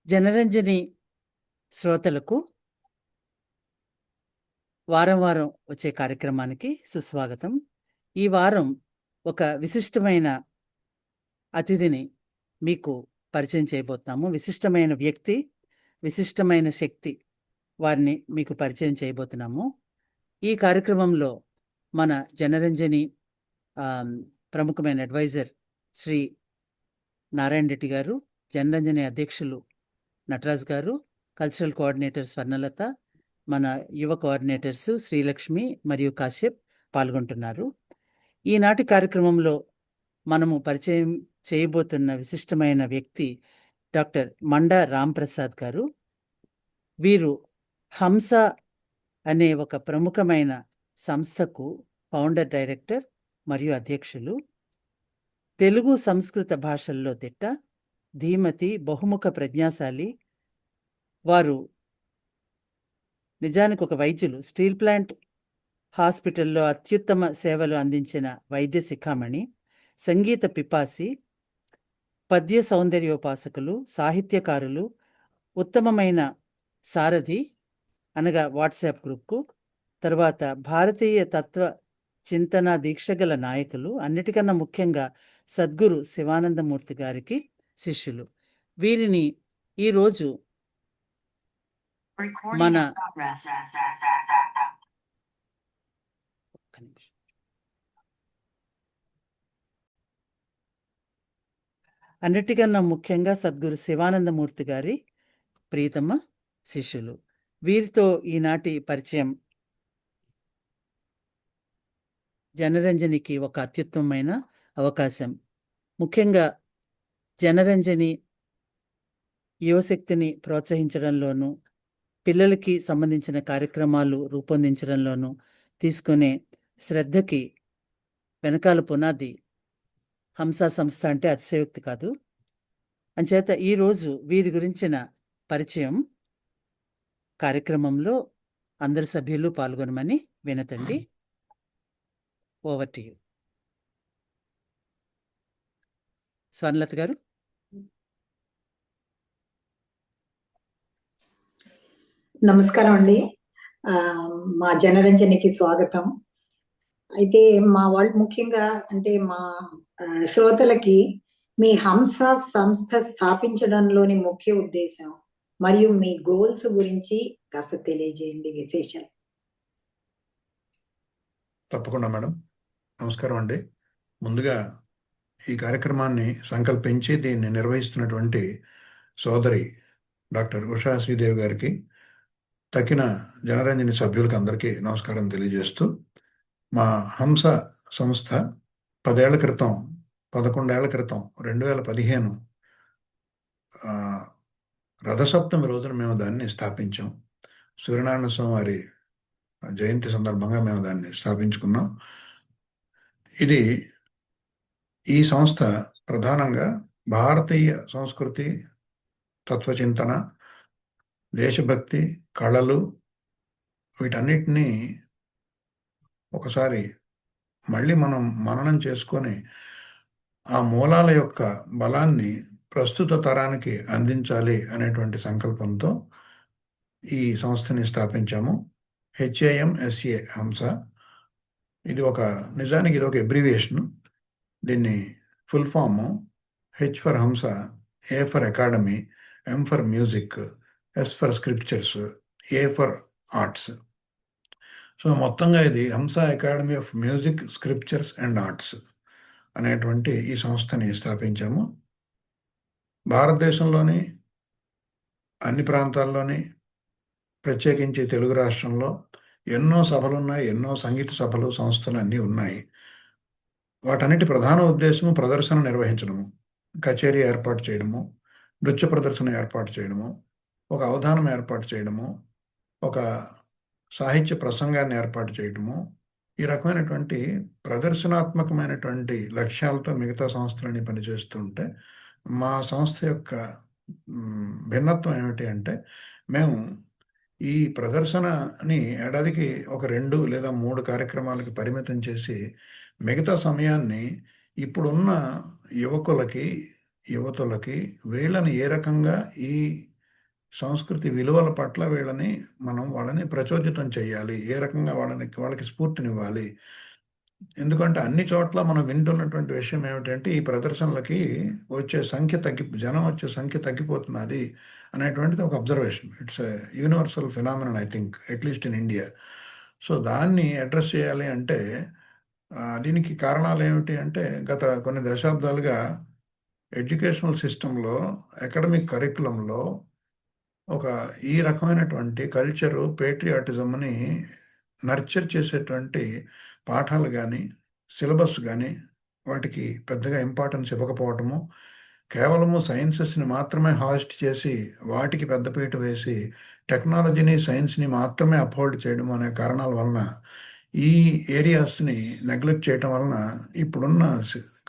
జనరంజని శ్రోతలకు వారం వారం వచ్చే కార్యక్రమానికి సుస్వాగతం. ఈ వారం ఒక విశిష్టమైన అతిథిని మీకు పరిచయం చేయబోతున్నాము. విశిష్టమైన వ్యక్తి, విశిష్టమైన శక్తి వారిని మీకు పరిచయం చేయబోతున్నాము. ఈ కార్యక్రమంలో మన జనరంజని ప్రముఖమైన అడ్వైజర్ శ్రీ నారాయణ రెడ్డి గారు, జనరంజని అధ్యక్షులు నటరాజ్ గారు, కల్చరల్ కోఆర్డినేటర్ స్వర్ణలత, మన యువ కోఆర్డినేటర్స్ శ్రీలక్ష్మి మరియు కాశ్యప్ పాల్గొంటున్నారు. ఈనాటి కార్యక్రమంలో మనము పరిచయం చేయబోతున్న విశిష్టమైన వ్యక్తి డాక్టర్ మండా రాంప్రసాద్ గారు. వీరు హంస అనే ఒక ప్రముఖమైన సంస్థకు ఫౌండర్ డైరెక్టర్ మరియు అధ్యక్షులు. తెలుగు సంస్కృత భాషల్లో దిట్ట, ధీమతి, బహుముఖ ప్రజ్ఞాశాలి. వారు నిజానికి ఒక వైద్యులు. స్టీల్ ప్లాంట్ హాస్పిటల్లో అత్యుత్తమ సేవలు అందించిన వైద్య శిఖామణి, సంగీత పిపాసి, పద్య సౌందర్యోపాసకులు, సాహిత్యకారులు, ఉత్తమమైన సారథి అనగా వాట్సాప్ గ్రూప్కు, తర్వాత భారతీయ తత్వ చింతన దీక్షగల నాయకులు, అన్నిటికన్నా ముఖ్యంగా సద్గురు శివానందమూర్తి గారికి శిష్యులు. వీరిని ఈరోజు మన అన్నిటికన్నా ముఖ్యంగా సద్గురు శివానందమూర్తి గారి ప్రీతమ శిష్యులు. వీరితో ఈనాటి పరిచయం జనరంజనికి ఒక అత్యుత్తమమైన అవకాశం. ముఖ్యంగా జనరంజని యువశక్తిని ప్రోత్సహించడంలోనూ, పిల్లలకి సంబంధించిన కార్యక్రమాలు రూపొందించడంలోనూ తీసుకునే శ్రద్ధకి వెనకాల పునాది హంసా సంస్థ అంటే అతిశయోక్తి కాదు. అంచేత ఈరోజు వీరి గురించిన పరిచయం కార్యక్రమంలో అందరు సభ్యులు పాల్గొనమని వినతండి. Over to you. స్వర్ణలత గారు. నమస్కారం అండి. మా జనరంజనికి స్వాగతం. అయితే మా వాళ్ళు ముఖ్యంగా అంటే మా శ్రోతలకి మీ హంస సంస్థ స్థాపించడంలోని ముఖ్య ఉద్దేశం మరియు మీ గోల్స్ గురించి కాస్త తెలియజేయండి విశేషాలు. తప్పకుండా మేడం. నమస్కారం అండి. ముందుగా ఈ కార్యక్రమాన్ని సంకల్పించి దీన్ని నిర్వహిస్తున్నటువంటి సోదరి డాక్టర్ ఉషా శ్రీదేవి గారికి, తక్కిన జనరంజని సభ్యులకు అందరికీ నమస్కారం తెలియజేస్తూ, మా హంస సంస్థ 11 ఏళ్ల క్రితం 2015 రథసప్తమి రోజున మేము దాన్ని స్థాపించాం. సూర్యనారాయణ స్వామి వారి జయంతి సందర్భంగా మేము దాన్ని స్థాపించుకున్నాం. ఈ సంస్థ ప్రధానంగా భారతీయ సంస్కృతి, తత్వచింతన, దేశభక్తి, కళలు వీటన్నిటినీ ఒకసారి మళ్ళీ మనం మననం చేసుకొని ఆ మూలాల యొక్క బలాన్ని ప్రస్తుత తరానికి అందించాలి అనేటువంటి సంకల్పంతో ఈ సంస్థని స్థాపించాము. HAMSA హంస. నిజానికి ఇది ఒక అబ్రివియేషన్. దీన్ని ఫుల్ ఫామ్ H ఫర్ హంస, A for academy, M for music, S for scriptures, A for arts. So మొత్తంగా ఇది హంస academy of music, scriptures and arts అనేటువంటి ఈ సంస్థని స్థాపించాము. భారతదేశంలోని అన్ని ప్రాంతాల్లోని, ప్రత్యేకించి తెలుగు రాష్ట్రంలో ఎన్నో సభలు ఉన్నాయి, ఎన్నో సంగీత సభలు, సంస్థలు అన్నీ ఉన్నాయి. వాటన్నిటి ప్రధాన ఉద్దేశము ప్రదర్శన నిర్వహించడము, కచేరీ ఏర్పాటు చేయడము, నృత్య ప్రదర్శన ఏర్పాటు చేయడము, ఒక అవధానం ఏర్పాటు చేయడము, ఒక సాహిత్య ప్రసంగాన్ని ఏర్పాటు చేయడము, ఈ రకమైనటువంటి ప్రదర్శనాత్మకమైనటువంటి లక్ష్యాలతో మిగతా సంస్థలని పనిచేస్తుంటే, మా సంస్థ యొక్క భిన్నత్వం ఏమిటి అంటే, మేము ఈ ప్రదర్శనని ఏడాదికి ఒక 2 లేదా 3 కార్యక్రమాలకి పరిమితం చేసి మిగతా సమయాన్ని ఇప్పుడున్న యువతులకి వీళ్ళని ఏ రకంగా ఈ సంస్కృతి విలువల పట్ల వాళ్ళని ప్రచోదితం చేయాలి. ఏ రకంగా వాళ్ళకి స్ఫూర్తినివ్వాలి. ఎందుకంటే అన్ని చోట్ల మనం వింటున్నటువంటి విషయం ఏమిటంటే ఈ ప్రదర్శనలకి జనం వచ్చే సంఖ్య తగ్గిపోతున్నది అనేటువంటిది ఒక observation. It's a universal phenomenon I think, at least in India. So దాన్ని అడ్రస్ చేయాలి అంటే దీనికి కారణాలు ఏమిటి అంటే గత కొన్ని దశాబ్దాలుగా ఎడ్యుకేషనల్ సిస్టంలో, అకాడమిక్ కరికులంలో ఒక ఈ రకమైనటువంటి కల్చరు, పేట్రియాటిజంని నర్చర్ చేసేటువంటి పాఠాలు కానీ, సిలబస్ కానీ వాటికి పెద్దగా ఇంపార్టెన్స్ ఇవ్వకపోవటము, కేవలము సైన్సెస్ని మాత్రమే హాస్ట్ చేసి వాటికి పెద్దపీట వేసి టెక్నాలజీని, సైన్స్ని మాత్రమే అప్హోల్డ్ చేయడం అనే కారణాల వలన ఈ ఏరియాస్ని నెగ్లెక్ట్ చేయటం వలన ఇప్పుడున్న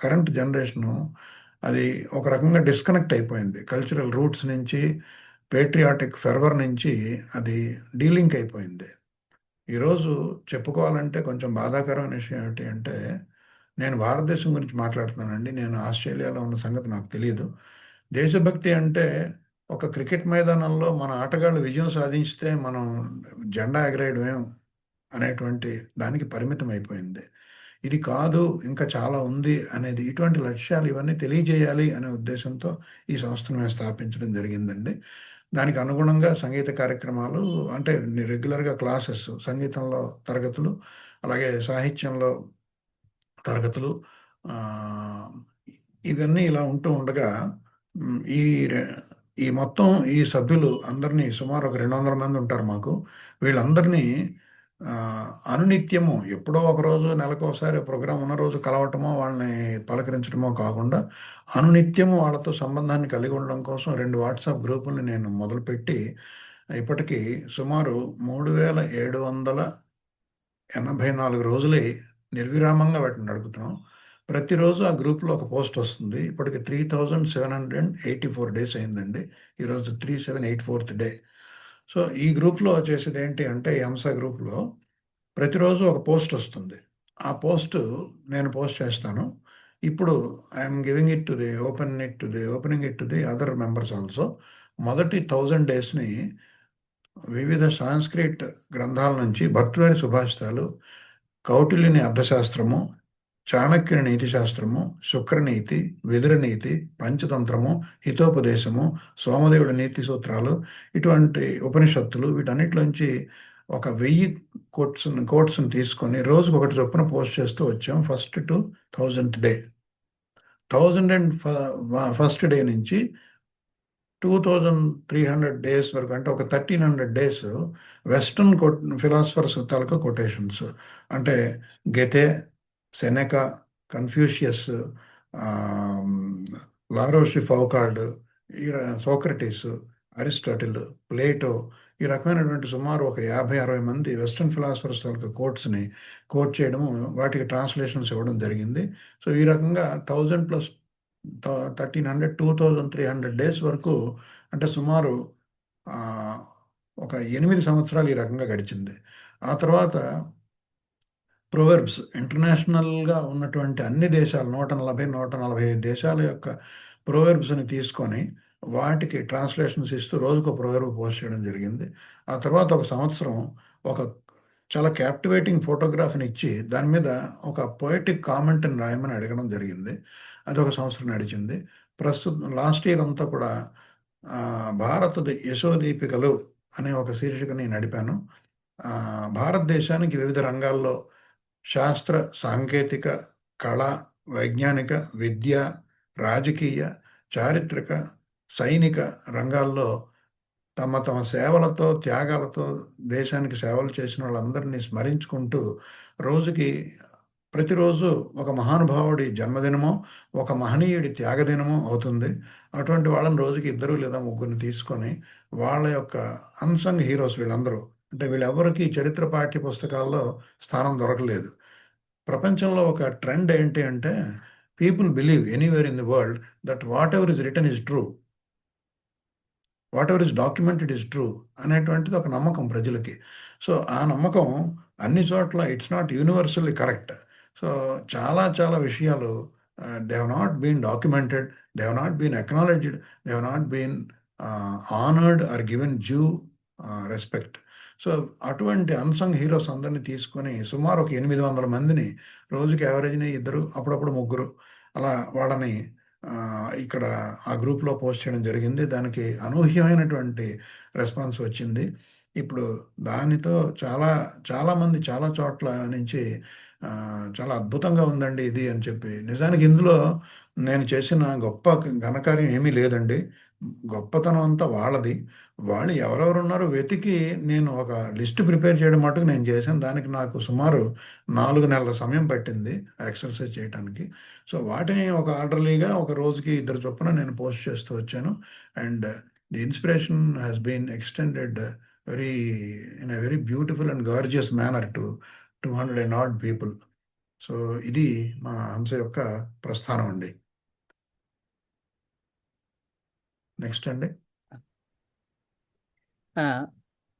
కరెంట్ జనరేషను అది ఒక రకంగా డిస్కనెక్ట్ అయిపోయింది. కల్చరల్ రూట్స్ నుంచి, పేట్రియాటిక్ ఫెర్వర్ నుంచి అది డీలింక్ అయిపోయింది. ఈరోజు చెప్పుకోవాలంటే కొంచెం బాధాకరమైన విషయం ఏమిటి అంటే, నేను భారతదేశం గురించి మాట్లాడుతున్నానండి. నేను ఆస్ట్రేలియాలో ఉన్న సంగతి నాకు తెలియదు. దేశభక్తి అంటే ఒక క్రికెట్ మైదానంలో మన ఆటగాళ్ళు విజయం సాధించితే మనం జెండా ఎగరేయడమే అనేటువంటి దానికి పరిమితం అయిపోయింది. ఇది కాదు, ఇంకా చాలా ఉంది అనేది, ఇటువంటి లక్ష్యాలు ఇవన్నీ తెలియజేయాలి అనే ఉద్దేశంతో ఈ సంస్థను మేము స్థాపించడం జరిగిందండి. దానికి అనుగుణంగా సంగీత కార్యక్రమాలు అంటే రెగ్యులర్గా క్లాసెస్, సంగీతంలో తరగతులు, అలాగే సాహిత్యంలో తరగతులు, ఇవన్నీ ఇలా ఉంటూ ఉండగా ఈ ఈ మొత్తం ఈ సభ్యులు అందరినీ సుమారు ఒక 200 మంది ఉంటారు మాకు. వీళ్ళందరినీ అనునిత్యము ఎప్పుడో ఒకరోజు నెలకోసారి ప్రోగ్రాం ఉన్న రోజు కలవటమో వాళ్ళని పలకరించడమో కాకుండా అనునిత్యము వాళ్ళతో సంబంధాన్ని కలిగి ఉండడం కోసం 2 వాట్సాప్ గ్రూపుల్ని నేను మొదలుపెట్టి ఇప్పటికీ సుమారు 3784 రోజులే నిర్విరామంగా వాటిని నడుపుతున్నాం. ప్రతిరోజు ఆ గ్రూప్లో ఒక పోస్ట్ వస్తుంది. ఇప్పటికి 3784 డేస్ అయిందండి. ఈరోజు 3784th డే. సో ఈ గ్రూప్లో చేసేది ఏంటి అంటే, ఈ అంశ గ్రూప్లో ప్రతిరోజు ఒక పోస్ట్ వస్తుంది. ఆ పోస్ట్ నేను పోస్ట్ చేస్తాను. ఇప్పుడు I'm opening it to the other members also. మొదటి 1000 డేస్ని వివిధ సాంస్క్రిట్ గ్రంథాల నుంచి భర్తృహరి సుభాషితాలు, కౌటిల్యుని అర్థశాస్త్రము, చాణక్యుని నీతి శాస్త్రము, శుక్రనీతి, విదురనీతి, పంచతంత్రము, హితోపదేశము, సోమదేవుడి నీతి సూత్రాలు, ఇటువంటి ఉపనిషత్తులు, వీటన్నిటిలోంచి ఒక 1000 కోట్స్ని తీసుకొని రోజుకు ఒకటి చొప్పున పోస్ట్ చేస్తూ వచ్చాం. First to 1000th day. 1001st day నుంచి 2300 డేస్ వరకు, అంటే ఒక 1300 డేస్ వెస్టర్న్ ఫిలాసఫర్స్ తాలూకా కొటేషన్స్. అంటే గెతే, సెనెకా, కన్ఫ్యూషియస్, లారోషి ఫౌకాల్డ్, సోక్రటీస్, అరిస్టాటిల్, ప్లేటో, ఈ రకమైనటువంటి సుమారు ఒక 50-60 మంది వెస్టర్న్ ఫిలాసఫర్స్ తాలూకా కోట్స్ని కోట్ చేయడము, వాటికి ట్రాన్స్లేషన్స్ ఇవ్వడం జరిగింది. సో ఈ రకంగా 1000 + 1300 2300 డేస్ వరకు, అంటే సుమారు ఒక 8 సంవత్సరాలు ఈ రకంగా గడిచింది. ఆ తర్వాత ప్రొవెర్బ్స్, ఇంటర్నేషనల్గా ఉన్నటువంటి అన్ని దేశాలు 140-145 దేశాల యొక్క ప్రొవెర్బ్స్ని తీసుకొని వాటికి ట్రాన్స్లేషన్స్ ఇస్తూ రోజుకు ప్రొవెర్బ్ పోస్ట్ చేయడం జరిగింది. ఆ తర్వాత ఒక సంవత్సరం ఒక చాలా క్యాప్టివేటింగ్ ఫోటోగ్రాఫ్ని ఇచ్చి దాని మీద ఒక పొయిటిక్ కామెంట్ని రాయమని అడగడం జరిగింది. అది ఒక సంవత్సరం నడిచింది. ప్రస్తుతం లాస్ట్ ఇయర్ అంతా కూడా భారత యశోదీపికలు అనే ఒక శీర్షికని నడిపాను. భారతదేశానికి వివిధ రంగాల్లో శాస్త్ర, సాంకేతిక, కళ, వైజ్ఞానిక, విద్య, రాజకీయ, చారిత్రక, సైనిక రంగాల్లో తమ తమ సేవలతో, త్యాగాలతో దేశానికి సేవలు చేసిన వాళ్ళందరినీ స్మరించుకుంటూ ప్రతిరోజు ఒక మహానుభావుడి జన్మదినమో, ఒక మహనీయుడి త్యాగదినమో అవుతుంది. అటువంటి వాళ్ళని రోజుకి 2 లేదా 3 తీసుకొని వాళ్ళ యొక్క అన్సంగ్ హీరోస్ వీళ్ళందరూ, అంటే వీళ్ళెవరికి చరిత్ర పాఠ్య పుస్తకాల్లో స్థానం దొరకలేదు. ప్రపంచంలో ఒక ట్రెండ్ ఏంటి అంటే, people believe anywhere in the world that whatever is written is true, whatever is documented is true అనేటువంటిది ఒక నమ్మకం ప్రజలకి. సో ఆ నమ్మకం అన్ని చోట్ల it's not universally correct. So చాలా విషయాలు they have not been documented, they have not been acknowledged, they have not been honoured or given due respect. So అటువంటి అన్సంగ్ హీరోస్ అందరినీ తీసుకొని సుమారు ఒక 800 మందిని, రోజుకి యావరేజ్ని ఇద్దరు, అప్పుడప్పుడు ముగ్గురు, అలా వాళ్ళని ఇక్కడ ఆ గ్రూప్లో పోస్ట్ చేయడం జరిగింది. దానికి అనూహ్యమైనటువంటి రెస్పాన్స్ వచ్చింది. ఇప్పుడు దానితో చాలామంది చాలా చోట్ల నుంచి చాలా అద్భుతంగా ఉందండి ఇది అని చెప్పి. నిజానికి ఇందులో నేను చేసిన గొప్ప ఘనకార్యం ఏమీ లేదండి. గొప్పతనం అంతా వాళ్ళది. వాళ్ళు ఎవరెవరు ఉన్నారో వెతికి నేను ఒక లిస్ట్ ప్రిపేర్ చేయడం మటుకు నేను చేశాను. దానికి నాకు సుమారు 4 నెలల సమయం పట్టింది ఆ ఎక్సర్సైజ్ చేయడానికి. సో వాటిని ఒక ఆర్డర్లీగా ఒక రోజుకి ఇద్దరు చొప్పున నేను పోస్ట్ చేస్తూ వచ్చాను. And the inspiration has been extended very in a very beautiful and gorgeous manner to 200 and odd people. So ఇది మా హంస యొక్క ప్రస్థానం అండి. నెక్స్ట్ అండి.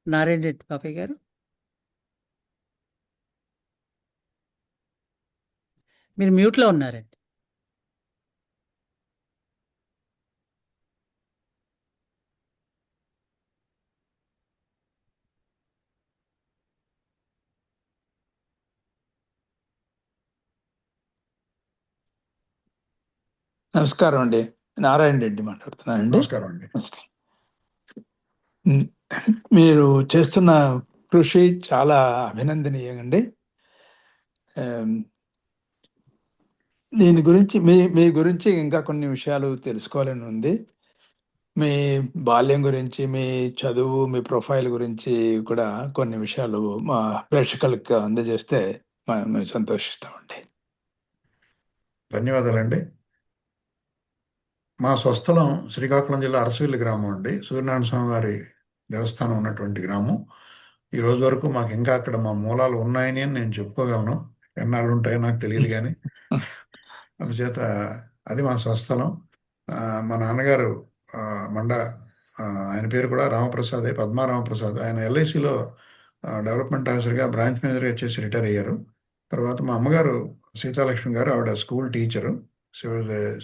నారాయణ రెడ్డి బాబాయ్ గారు, మీరు మ్యూట్లో ఉన్నారండి. నమస్కారం అండి. నారాయణ రెడ్డి మాట్లాడుతున్నానండి. నమస్కారం అండి. మీరు చేస్తున్న కృషి చాలా అభినందనీయండి. దీని గురించి మీ గురించి ఇంకా కొన్ని విషయాలు తెలుసుకోవాలని ఉంది. మీ బాల్యం గురించి, మీ చదువు, మీ ప్రొఫైల్ గురించి కూడా కొన్ని విషయాలు మా ప్రేక్షకులకు అందజేస్తే మేము సంతోషిస్తామండి. ధన్యవాదాలండి. మా స్వస్థలం శ్రీకాకుళం జిల్లా అరసవిల్లి గ్రామం అండి. సూర్యనారాయణ స్వామి వారి దేవస్థానం ఉన్నటువంటి గ్రామం. ఈ రోజు వరకు మాకు ఇంకా అక్కడ మా మూలాలు ఉన్నాయని నేను చెప్పుకోగలను. ఎన్నాళ్ళు ఉంటాయో నాకు తెలియదు కానీ అందుచేత అది మా స్వస్థలం. మా నాన్నగారు మండ, ఆయన పేరు కూడా రామప్రసాదే, పద్మారామప్రసాద్. ఆయన ఎల్ఐసిలో డెవలప్మెంట్ ఆఫీసర్గా, బ్రాంచ్ మేనేజర్గా చేసి రిటైర్ అయ్యారు. తర్వాత మా అమ్మగారు సీతాలక్ష్మి గారు, ఆవిడ school teacher,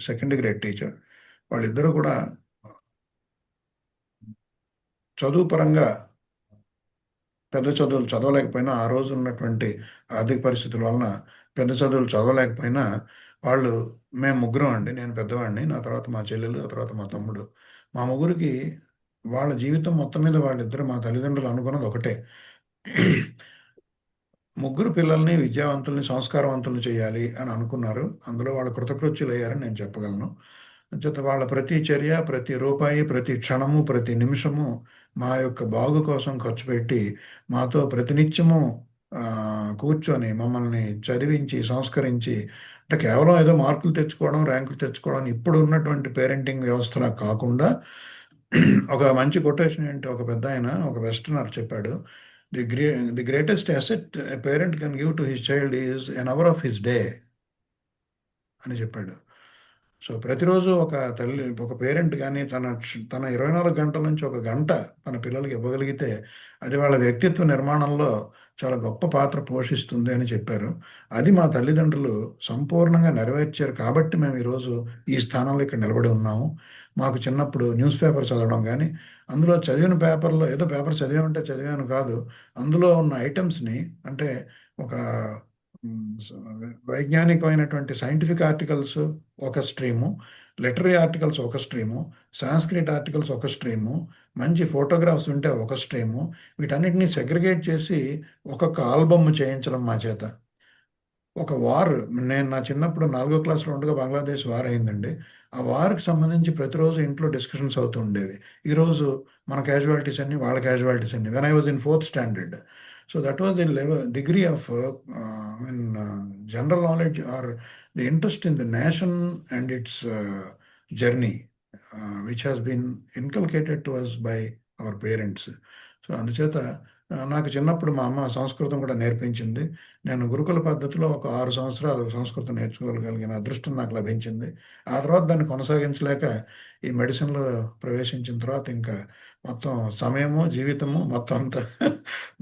second grade teacher. వాళ్ళిద్దరూ కూడా చదువు పరంగా పెద్ద చదువులు చదవలేకపోయినా, ఆ రోజు ఉన్నటువంటి ఆర్థిక పరిస్థితుల వలన పెద్ద చదువులు చదవలేకపోయినా వాళ్ళు, మేము ముగ్గురం అండి, నేను పెద్దవాడిని, నా తర్వాత మా చెల్లెలు, ఆ తర్వాత మా తమ్ముడు. మా ముగ్గురికి వాళ్ళ జీవితం మొత్తం మీద వాళ్ళిద్దరు, మా తల్లిదండ్రులు అనుకున్నది ఒకటే, ముగ్గురు పిల్లల్ని విద్యావంతుల్ని, సంస్కారవంతుల్ని చేయాలి అని అనుకున్నారు. అందులో వాళ్ళు కృతకృత్యులు అయ్యారని నేను చెప్పగలను. అంచేత వాళ్ళ ప్రతి చర్య, ప్రతి రూపాయి, ప్రతి క్షణము, ప్రతి నిమిషము మా యొక్క బాగు కోసం ఖర్చు పెట్టి మాతో ప్రతినిత్యము కూర్చొని మమ్మల్ని చదివించి, సంస్కరించి, అంటే కేవలం ఏదో మార్కులు తెచ్చుకోవడం, ర్యాంకులు తెచ్చుకోవడం ఇప్పుడు ఉన్నటువంటి పేరెంటింగ్ వ్యవస్థలా కాకుండా, ఒక మంచి కొటేషన్ ఏంటి, ఒక పెద్ద ఆయన, ఒక వెస్టర్నర్ చెప్పాడు, the greatest asset a parent can give to his child is an hour of his day అని చెప్పాడు. సో ప్రతిరోజు ఒక పేరెంట్ కానీ తన 24 గంటల నుంచి ఒక గంట తన పిల్లలకి ఇవ్వగలిగితే అది వాళ్ళ వ్యక్తిత్వ నిర్మాణంలో చాలా గొప్ప పాత్ర పోషిస్తుంది అని చెప్పారు. అది మా తల్లిదండ్రులు సంపూర్ణంగా నెరవేర్చారు కాబట్టి మేము ఈరోజు ఈ స్థానంలో ఇక్కడ నిలబడి ఉన్నాము. మాకు చిన్నప్పుడు న్యూస్ పేపర్ చదవడం కానీ, అందులో చదివిన పేపర్లో ఏదో పేపర్ చదివామంటే చదివాను కాదు, అందులో ఉన్న ఐటమ్స్ని, అంటే ఒక వైజ్ఞానికమైనటువంటి సైంటిఫిక్ ఆర్టికల్స్ ఒక స్ట్రీము, లిటరీ ఆర్టికల్స్ ఒక స్ట్రీము, సాంస్క్రిట్ ఆర్టికల్స్ ఒక స్ట్రీము, మంచి ఫోటోగ్రాఫ్స్ ఉంటే ఒక స్ట్రీము, వీటన్నిటిని సెగ్రిగేట్ చేసి ఒక్కొక్క ఆల్బమ్ చేయించడం మా చేత. ఒక వార్, నేను నా చిన్నప్పుడు 4వ క్లాస్లో ఉండగా బంగ్లాదేశ్ వార్ అయిందండి. ఆ వార్కి సంబంధించి ప్రతిరోజు ఇంట్లో డిస్కషన్స్ అవుతూ ఉండేవి. ఈరోజు మన క్యాజువాలిటీస్ అన్ని, వాళ్ళ క్యాజువాలిటీస్ అన్ని. When I was in 4th standard. So that was the degree of general knowledge or the interest in the nation and its journey, which has been inculcated to us by our parents. So అందుచేత నాకు చిన్నప్పుడు మా అమ్మ సంస్కృతం కూడా నేర్పించింది. నేను గురుకుల పద్ధతిలో ఒక 6 సంవత్సరాలు సంస్కృతం నేర్చుకోగలిగిన అదృష్టం నాకు లభించింది. ఆ తర్వాత దాన్ని కొనసాగించలేక ఈ మెడిసిన్లో ప్రవేశించిన తర్వాత ఇంకా మొత్తం సమయము, జీవితము మొత్తం అంతా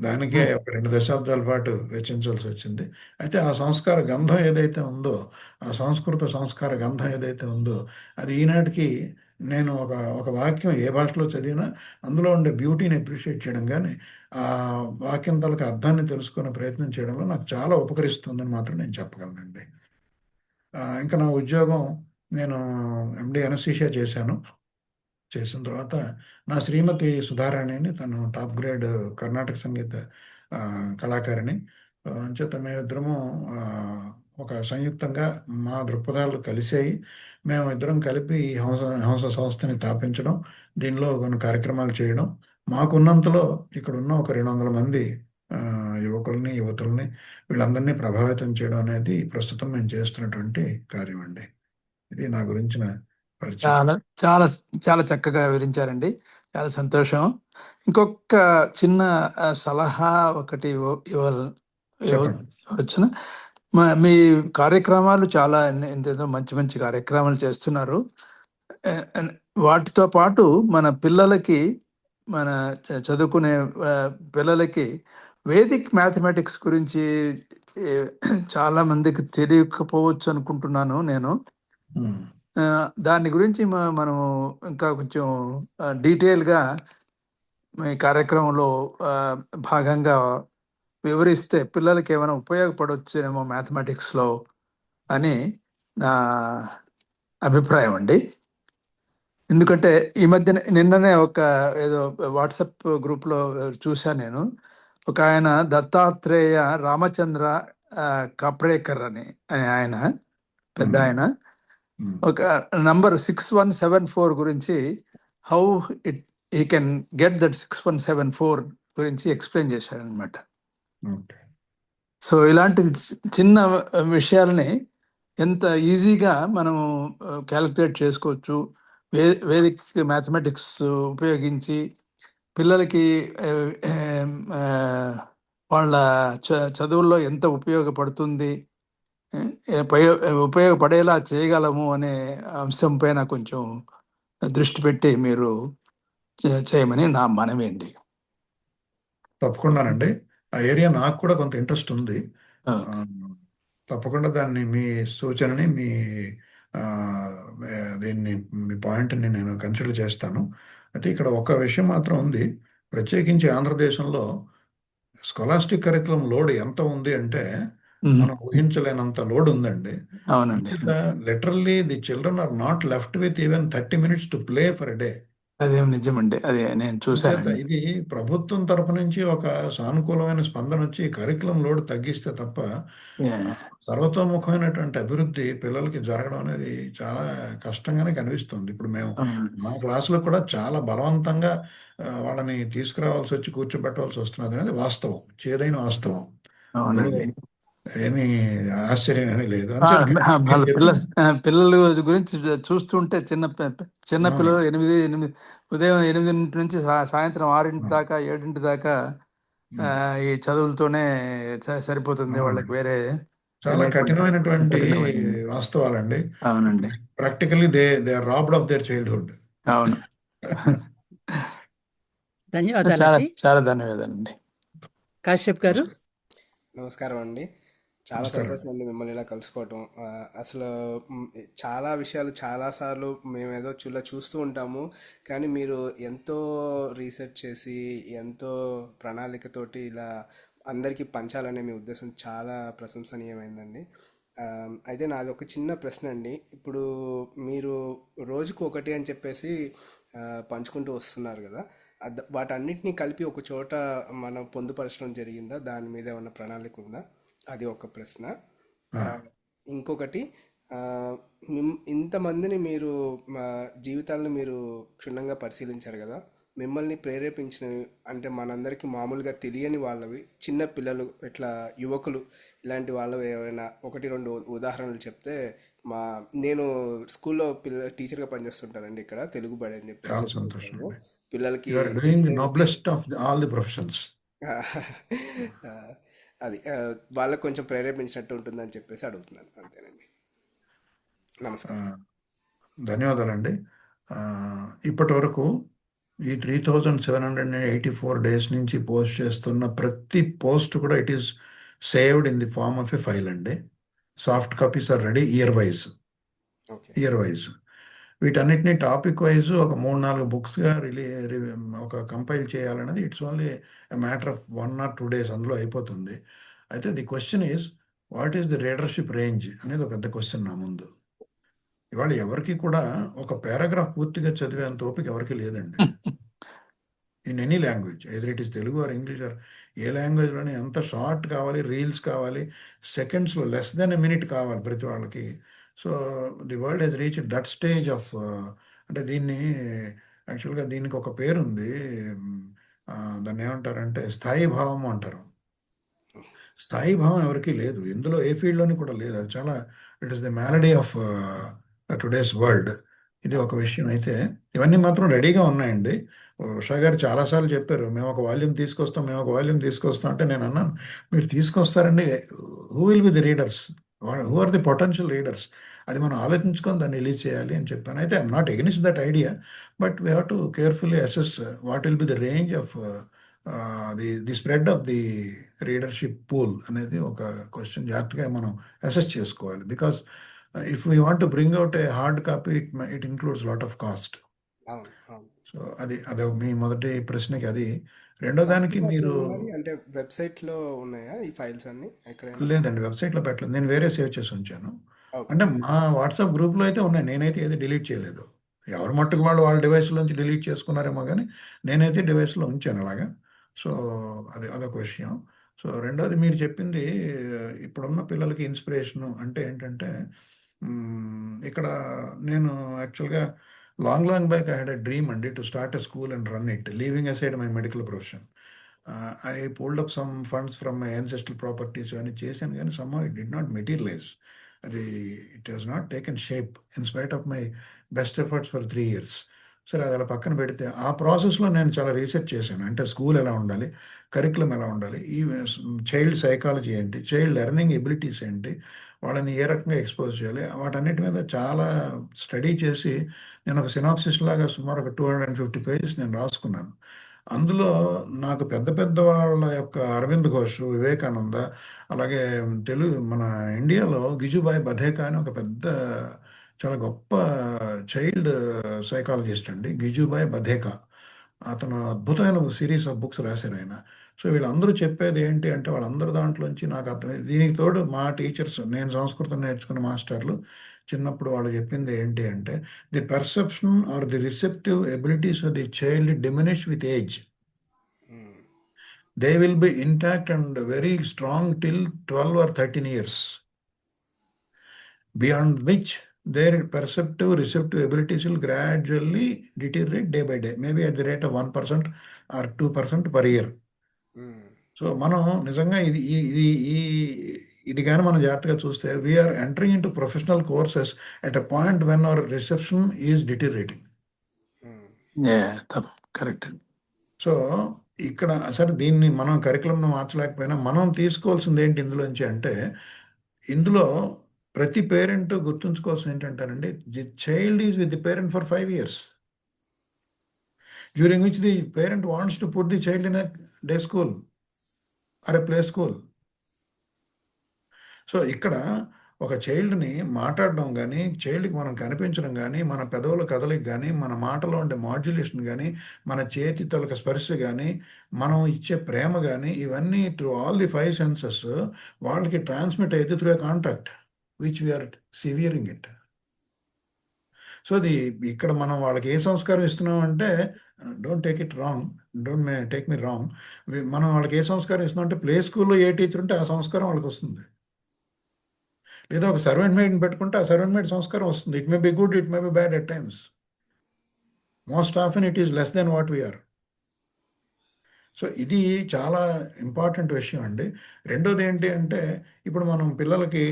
దానికే ఒక 2 దశాబ్దాల పాటు వెచ్చించాల్సి వచ్చింది. అయితే ఆ సంస్కార గంధం ఏదైతే ఉందో, ఆ సంస్కృత సంస్కార గంధం ఏదైతే ఉందో, అది ఈనాటికి నేను ఒక ఒక వాక్యం ఏ భాషలో చదివినా అందులో ఉండే బ్యూటీని అప్రిషియేట్ చేయడం కానీ ఆ వాక్యం తాలూకు అర్థాన్ని తెలుసుకునే ప్రయత్నం చేయడంలో నాకు చాలా ఉపకరిస్తుందని మాత్రం నేను చెప్పగలనండి. ఇంకా నా ఉద్యోగం, నేను ఎండి అనస్థీషియా చేశాను. చేసిన తర్వాత నా శ్రీమతి సుధారాణి అని, తను టాప్ గ్రేడ్ కర్ణాటక సంగీత కళాకారిణి. అంచేత మేమిద్దరము ఒక సంయుక్తంగా మా దృక్పథాలు కలిసాయి. మేము ఇద్దరం కలిపి ఈ హంస హంస సంస్థని స్థాపించడం, దీనిలో కొన్ని కార్యక్రమాలు చేయడం, మాకున్నంతలో ఇక్కడ ఉన్న ఒక 200 మంది యువకుల్ని, యువతుల్ని, వీళ్ళందరినీ ప్రభావితం చేయడం అనేది ప్రస్తుతం మేము చేస్తున్నటువంటి కార్యం అండి. ఇది నా గురించిన పరిచయం. చాలా చాలా చాలా చక్కగా వివరించారండి. చాలా సంతోషం. ఇంకొక చిన్న సలహా ఒకటి చెప్పండి. ఇవ్వచ్చునా? మీ కార్యక్రమాలు చాలా ఎంతేదో మంచి మంచి కార్యక్రమాలు చేస్తున్నారు. వాటితో పాటు మన పిల్లలకి, మన చదువుకునే పిల్లలకి వేదిక్ మ్యాథమెటిక్స్ గురించి చాలా మందికి తెలియకపోవచ్చు అనుకుంటున్నాను నేను. దాని గురించి మనం ఇంకా కొంచెం డీటెయిల్గా మీ కార్యక్రమంలో భాగంగా వివరిస్తే పిల్లలకి ఏమైనా ఉపయోగపడవచ్చేమో మ్యాథమెటిక్స్లో అని నా అభిప్రాయం అండి. ఎందుకంటే ఈ మధ్యన నిన్ననే ఒక ఏదో వాట్సాప్ గ్రూప్లో చూశాను నేను. ఒక ఆయన దత్తాత్రేయ రామచంద్ర కాప్రేకర్ అని ఆయన పెద్ద ఆయన ఒక నంబర్ 6174 గురించి, how he can get that 6174 గురించి ఎక్స్ప్లెయిన్ చేశాడు అనమాట. సో ఇలాంటి చిన్న విషయాలని ఎంత ఈజీగా మనము క్యాలిక్యులేట్ చేసుకోవచ్చు. వేదిక్ మ్యాథమెటిక్స్ ఉపయోగించి పిల్లలకి వాళ్ళ చదువుల్లో ఎంత ఉపయోగపడుతుంది, ఉపయోగపడేలా చేయగలము అనే అంశం పైన కొంచెం దృష్టి పెట్టి మీరు చేయమని నా మనవి అండి. తప్పకుండానండి. ఆ ఏరియా నాకు కూడా కొంత ఇంట్రెస్ట్ ఉంది. తప్పకుండా దాన్ని, మీ సూచనని, దీన్ని, మీ పాయింట్ని నేను కన్సిడర్ చేస్తాను. అయితే ఇక్కడ ఒక విషయం మాత్రం ఉంది. ప్రత్యేకించి ఆంధ్రదేశంలో స్కాలాస్టిక్ కరికులం లోడ్ ఎంత ఉంది అంటే మనం ఊహించలేనంత లోడ్ ఉందండి. అవునండి. Literally the children are not left with even 30 minutes to play for day. అదేం నిజమండి, అదే నేను చూసాను. ఇది ప్రభుత్వం తరపు నుంచి ఒక సానుకూలమైన స్పందన వచ్చి కరికులం లోడ్ తగ్గిస్తే తప్ప సర్వతోముఖమైనటువంటి అభివృద్ధి పిల్లలకి జరగడం అనేది చాలా కష్టంగానే కనిపిస్తుంది. ఇప్పుడు మేము మా క్లాసులో కూడా చాలా బలవంతంగా వాళ్ళని తీసుకురావాల్సి వచ్చి కూర్చోబెట్టవలసి వస్తున్నది అనేది వాస్తవం, చేదైన వాస్తవం. ఏమీ ఆశ్చర్యం ఏమీ లేదు. పిల్లల గురించి చూస్తుంటే చిన్న పిల్లలు ఉదయం 8 నుంచి సాయంత్రం 6 దాకా 7 దాకా ఈ చదువులతోనే సరిపోతుంది వాళ్ళకి. వేరే చాలా కఠినమైనటువంటి వాస్తవాలండి. అవునండి. Practically they are robbed of their childhood. అవును. ధన్యవాదాలు. చాలా ధన్యవాదాలండి. కాశ్యప్ గారు నమస్కారం అండి. చాలా సంతోషం అండి మిమ్మల్ని ఇలా కలుసుకోవటం. అసలు చాలా విషయాలు చాలాసార్లు మేము ఏదో చూస్తూ ఉంటాము, కానీ మీరు ఎంతో రీసెర్చ్ చేసి ఎంతో ప్రణాళికతోటి ఇలా అందరికీ పంచాలనే మీ ఉద్దేశం చాలా ప్రశంసనీయమైందండి. అయితే నాది ఒక చిన్న ప్రశ్న అండి. ఇప్పుడు మీరు రోజుకు ఒకటి అని చెప్పేసి పంచుకుంటూ వస్తున్నారు కదా, వాటన్నిటినీ కలిపి ఒక చోట మనం పొందుపరచడం జరిగిందా? దాని మీద ఏమైనా ప్రణాళిక ఉందా? అది ఒక ప్రశ్న. ఇంకొకటి, ఇంతమందిని మీరు జీవితాలను మీరు క్షుణ్ణంగా పరిశీలించారు కదా, మిమ్మల్ని ప్రేరేపించినవి అంటే మనందరికీ మామూలుగా తెలియని వాళ్ళవి, చిన్న పిల్లలు, ఇట్లా యువకులు, ఇలాంటి వాళ్ళవి ఏమైనా 1-2 ఉదాహరణలు చెప్తే. నేను స్కూల్లో టీచర్గా పనిచేస్తుంటానండి ఇక్కడ, తెలుగు బడి అని చెప్పేసి. పిల్లలకి అది వాళ్ళకు కొంచెం ప్రేరేపించినట్టు ఉంటుందని చెప్పేసి అడుగుతున్నాను, అంతేనండి. నమస్కారం. ధన్యవాదాలండి. ఇప్పటి వరకు ఈ 3784 days నుంచి పోస్ట్ చేస్తున్న ప్రతి పోస్ట్ కూడా it is saved in the form of a file అండి. Soft copies are ready year wise. వీటన్నిటిని టాపిక్ వైజ్ ఒక 3-4 బుక్స్గా ఒక కంపైల్ చేయాలన్నది it's only matter of 1 or 2 days అందులో అయిపోతుంది. అయితే the question is what is the readership range అనేది ఒక పెద్ద క్వశ్చన్ నా ముందు. ఇవాళ ఎవరికి కూడా ఒక పారాగ్రాఫ్ పూర్తిగా చదివేంత ఓపిక ఎవరికి లేదండి. In any language either it is Telugu or English or ఏ లాంగ్వేజ్లోనే ఎంత షార్ట్ కావాలి, రీల్స్ కావాలి, సెకండ్స్లో లెస్ దెన్ ఎ మినిట్ కావాలి ప్రతి వాళ్ళకి. So the world has reach that stage of అంటే దీన్ని యాక్చువల్గా దీనికి ఒక పేరుంది. దాన్ని ఏమంటారంటే స్థాయి భావం అంటారు. స్థాయి భావం ఎవరికీ లేదు, ఇందులో ఏ ఫీల్డ్లోని కూడా లేదు. అది చాలా it is the malady of today's world. ఇది ఒక విషయం. అయితే ఇవన్నీ మాత్రం రెడీగా ఉన్నాయండి. ఉషా గారు చాలాసార్లు చెప్పారు మేము ఒక వాల్యూమ్ తీసుకొస్తాం అంటే నేను అన్నాను మీరు తీసుకొస్తారండి, who will be the readers, who are the potential readers, అది మనం ఆలోచించుకొని దాన్ని రిలీజ్ చేయాలి అని చెప్పాను. అయితే I'm not against that idea, but we have to carefully assess what will be the range of the spread of the readership pool అనేది ఒక క్వశ్చన్ జాగ్రత్తగా మనం అసెస్ చేసుకోవాలి. Because if we want to bring out a hard copy it includes lot of cost. So అది మీ మొదటి ప్రశ్నకి అది. రెండో దానికి మీరు అంటే వెబ్సైట్లో ఉన్నాయా ఈ ఫైల్స్ అన్ని? ఎక్కడైనా లేదండి, వెబ్సైట్లో పెట్టలేదు, నేను వేరే సేవ్ చేసి ఉంచాను. ఓకే. అంటే మా వాట్సాప్ గ్రూప్లో అయితే ఉన్నాయి, నేనైతే ఏది డిలీట్ చేయలేదు. ఎవరి మట్టుకు వాళ్ళు వాళ్ళ డివైస్లోంచి డిలీట్ చేసుకున్నారేమో కానీ నేనైతే డివైస్లో ఉంచాను అలాగా. సో అదొక విషయం. సో రెండోది మీరు చెప్పింది ఇప్పుడున్న పిల్లలకి ఇన్స్పిరేషను అంటే ఏంటంటే ఇక్కడ నేను యాక్చువల్గా long back I had a dream అండి to start a school and run it, leaving aside my medical profession. I pulled up some funds from my ancestral properties అని చేశాను, కానీ somehow it did not materialise. అది it was not taken shape in spite of my best efforts for 3 years. సరే అది అలా పక్కన పెడితే ఆ ప్రాసెస్లో నేను చాలా రీసెర్చ్ చేశాను. అంటే స్కూల్ ఎలా ఉండాలి, కరికులం ఎలా ఉండాలి, ఈ చైల్డ్ సైకాలజీ ఏంటి, చైల్డ్ లెర్నింగ్ ఎబిలిటీస్ ఏంటి, వాళ్ళని ఏ రకంగా ఎక్స్పోజ్ చేయాలి, వాటన్నిటి మీద చాలా స్టడీ చేసి నేను ఒక సినాప్సిస్ లాగా సుమారు ఒక 250 pages నేను రాసుకున్నాను. అందులో నాకు పెద్ద వాళ్ళ యొక్క అరవింద్ ఘోష్, వివేకానంద, అలాగే మన ఇండియాలో గిజుభాయ్ బధేకా అని ఒక పెద్ద చాలా గొప్ప చైల్డ్ సైకాలజిస్ట్ అండి, గిజుభాయ్ బధేకా. అతను అద్భుతమైన సిరీస్ ఆఫ్ బుక్స్ రాశారు ఆయన. సో వీళ్ళందరూ చెప్పేది ఏంటి అంటే వాళ్ళందరూ దాంట్లోంచి నాకు అర్థమైంది. దీనికి తోడు మా టీచర్స్, నేను సంస్కృతం నేర్చుకున్న మాస్టర్లు చిన్నప్పుడు వాళ్ళు చెప్పింది ఏంటి అంటే the perception or the receptive abilities of the child diminish with age. They will be intact and very strong till 12 or 13 years, beyond which their perceptive receptive abilities will gradually deteriorate day by day, maybe at the rate of 1% or 2% per year. So మనం నిజంగా ఇది కానీ మనం జాగ్రత్తగా చూస్తే we're entering into professional courses at a point when our reception is deteriorating. Correct. So ఇక్కడ సరే దీన్ని మనం కరికులంను మార్చలేకపోయినా మనం తీసుకోవాల్సింది ఏంటి ఇందులోంచి అంటే ఇందులో ప్రతి పేరెంట్ గుర్తుంచుకోవాల్సింది ఏంటంటారండి, the child is with the parent for 5 years, during which the parent wants to put the child in a day school or a play school. So ఇక్కడ ఒక చైల్డ్ని మాట్లాడడం కానీ, చైల్డ్కి మనం కనిపించడం కానీ, మన పెదవుల కదలిక కానీ, మన మాటలో ఉండే మాడ్యులేషన్ కానీ, మన చేతి తొలక స్పర్శ కానీ, మనం ఇచ్చే ప్రేమ కానీ, ఇవన్నీ త్రూ ఆల్ ది 5 senses వాళ్ళకి ట్రాన్స్మిట్ అయితే through a contact which we're severing it. So ఇక్కడ మనం వాళ్ళకి ఏ సంస్కారం ఇస్తున్నాం అంటే don't take it wrong, take me wrong, మనం వాళ్ళకి ఏ సంస్కారం ఇస్తున్నాం అంటే ప్లే స్కూల్లో ఏ టీచర్ ఉంటే ఆ సంస్కారం వాళ్ళకి వస్తుంది. లేదా ఒక సర్వెంట్ మేడ్ని పెట్టుకుంటే ఆ సర్వెంట్ మేడ్ సంస్కారం వస్తుంది. It may be good, it may be bad at times. Most often it is less than what we are. So ఇది చాలా ఇంపార్టెంట్ విషయం అండి. రెండోది ఏంటి అంటే ఇప్పుడు మనం పిల్లలకి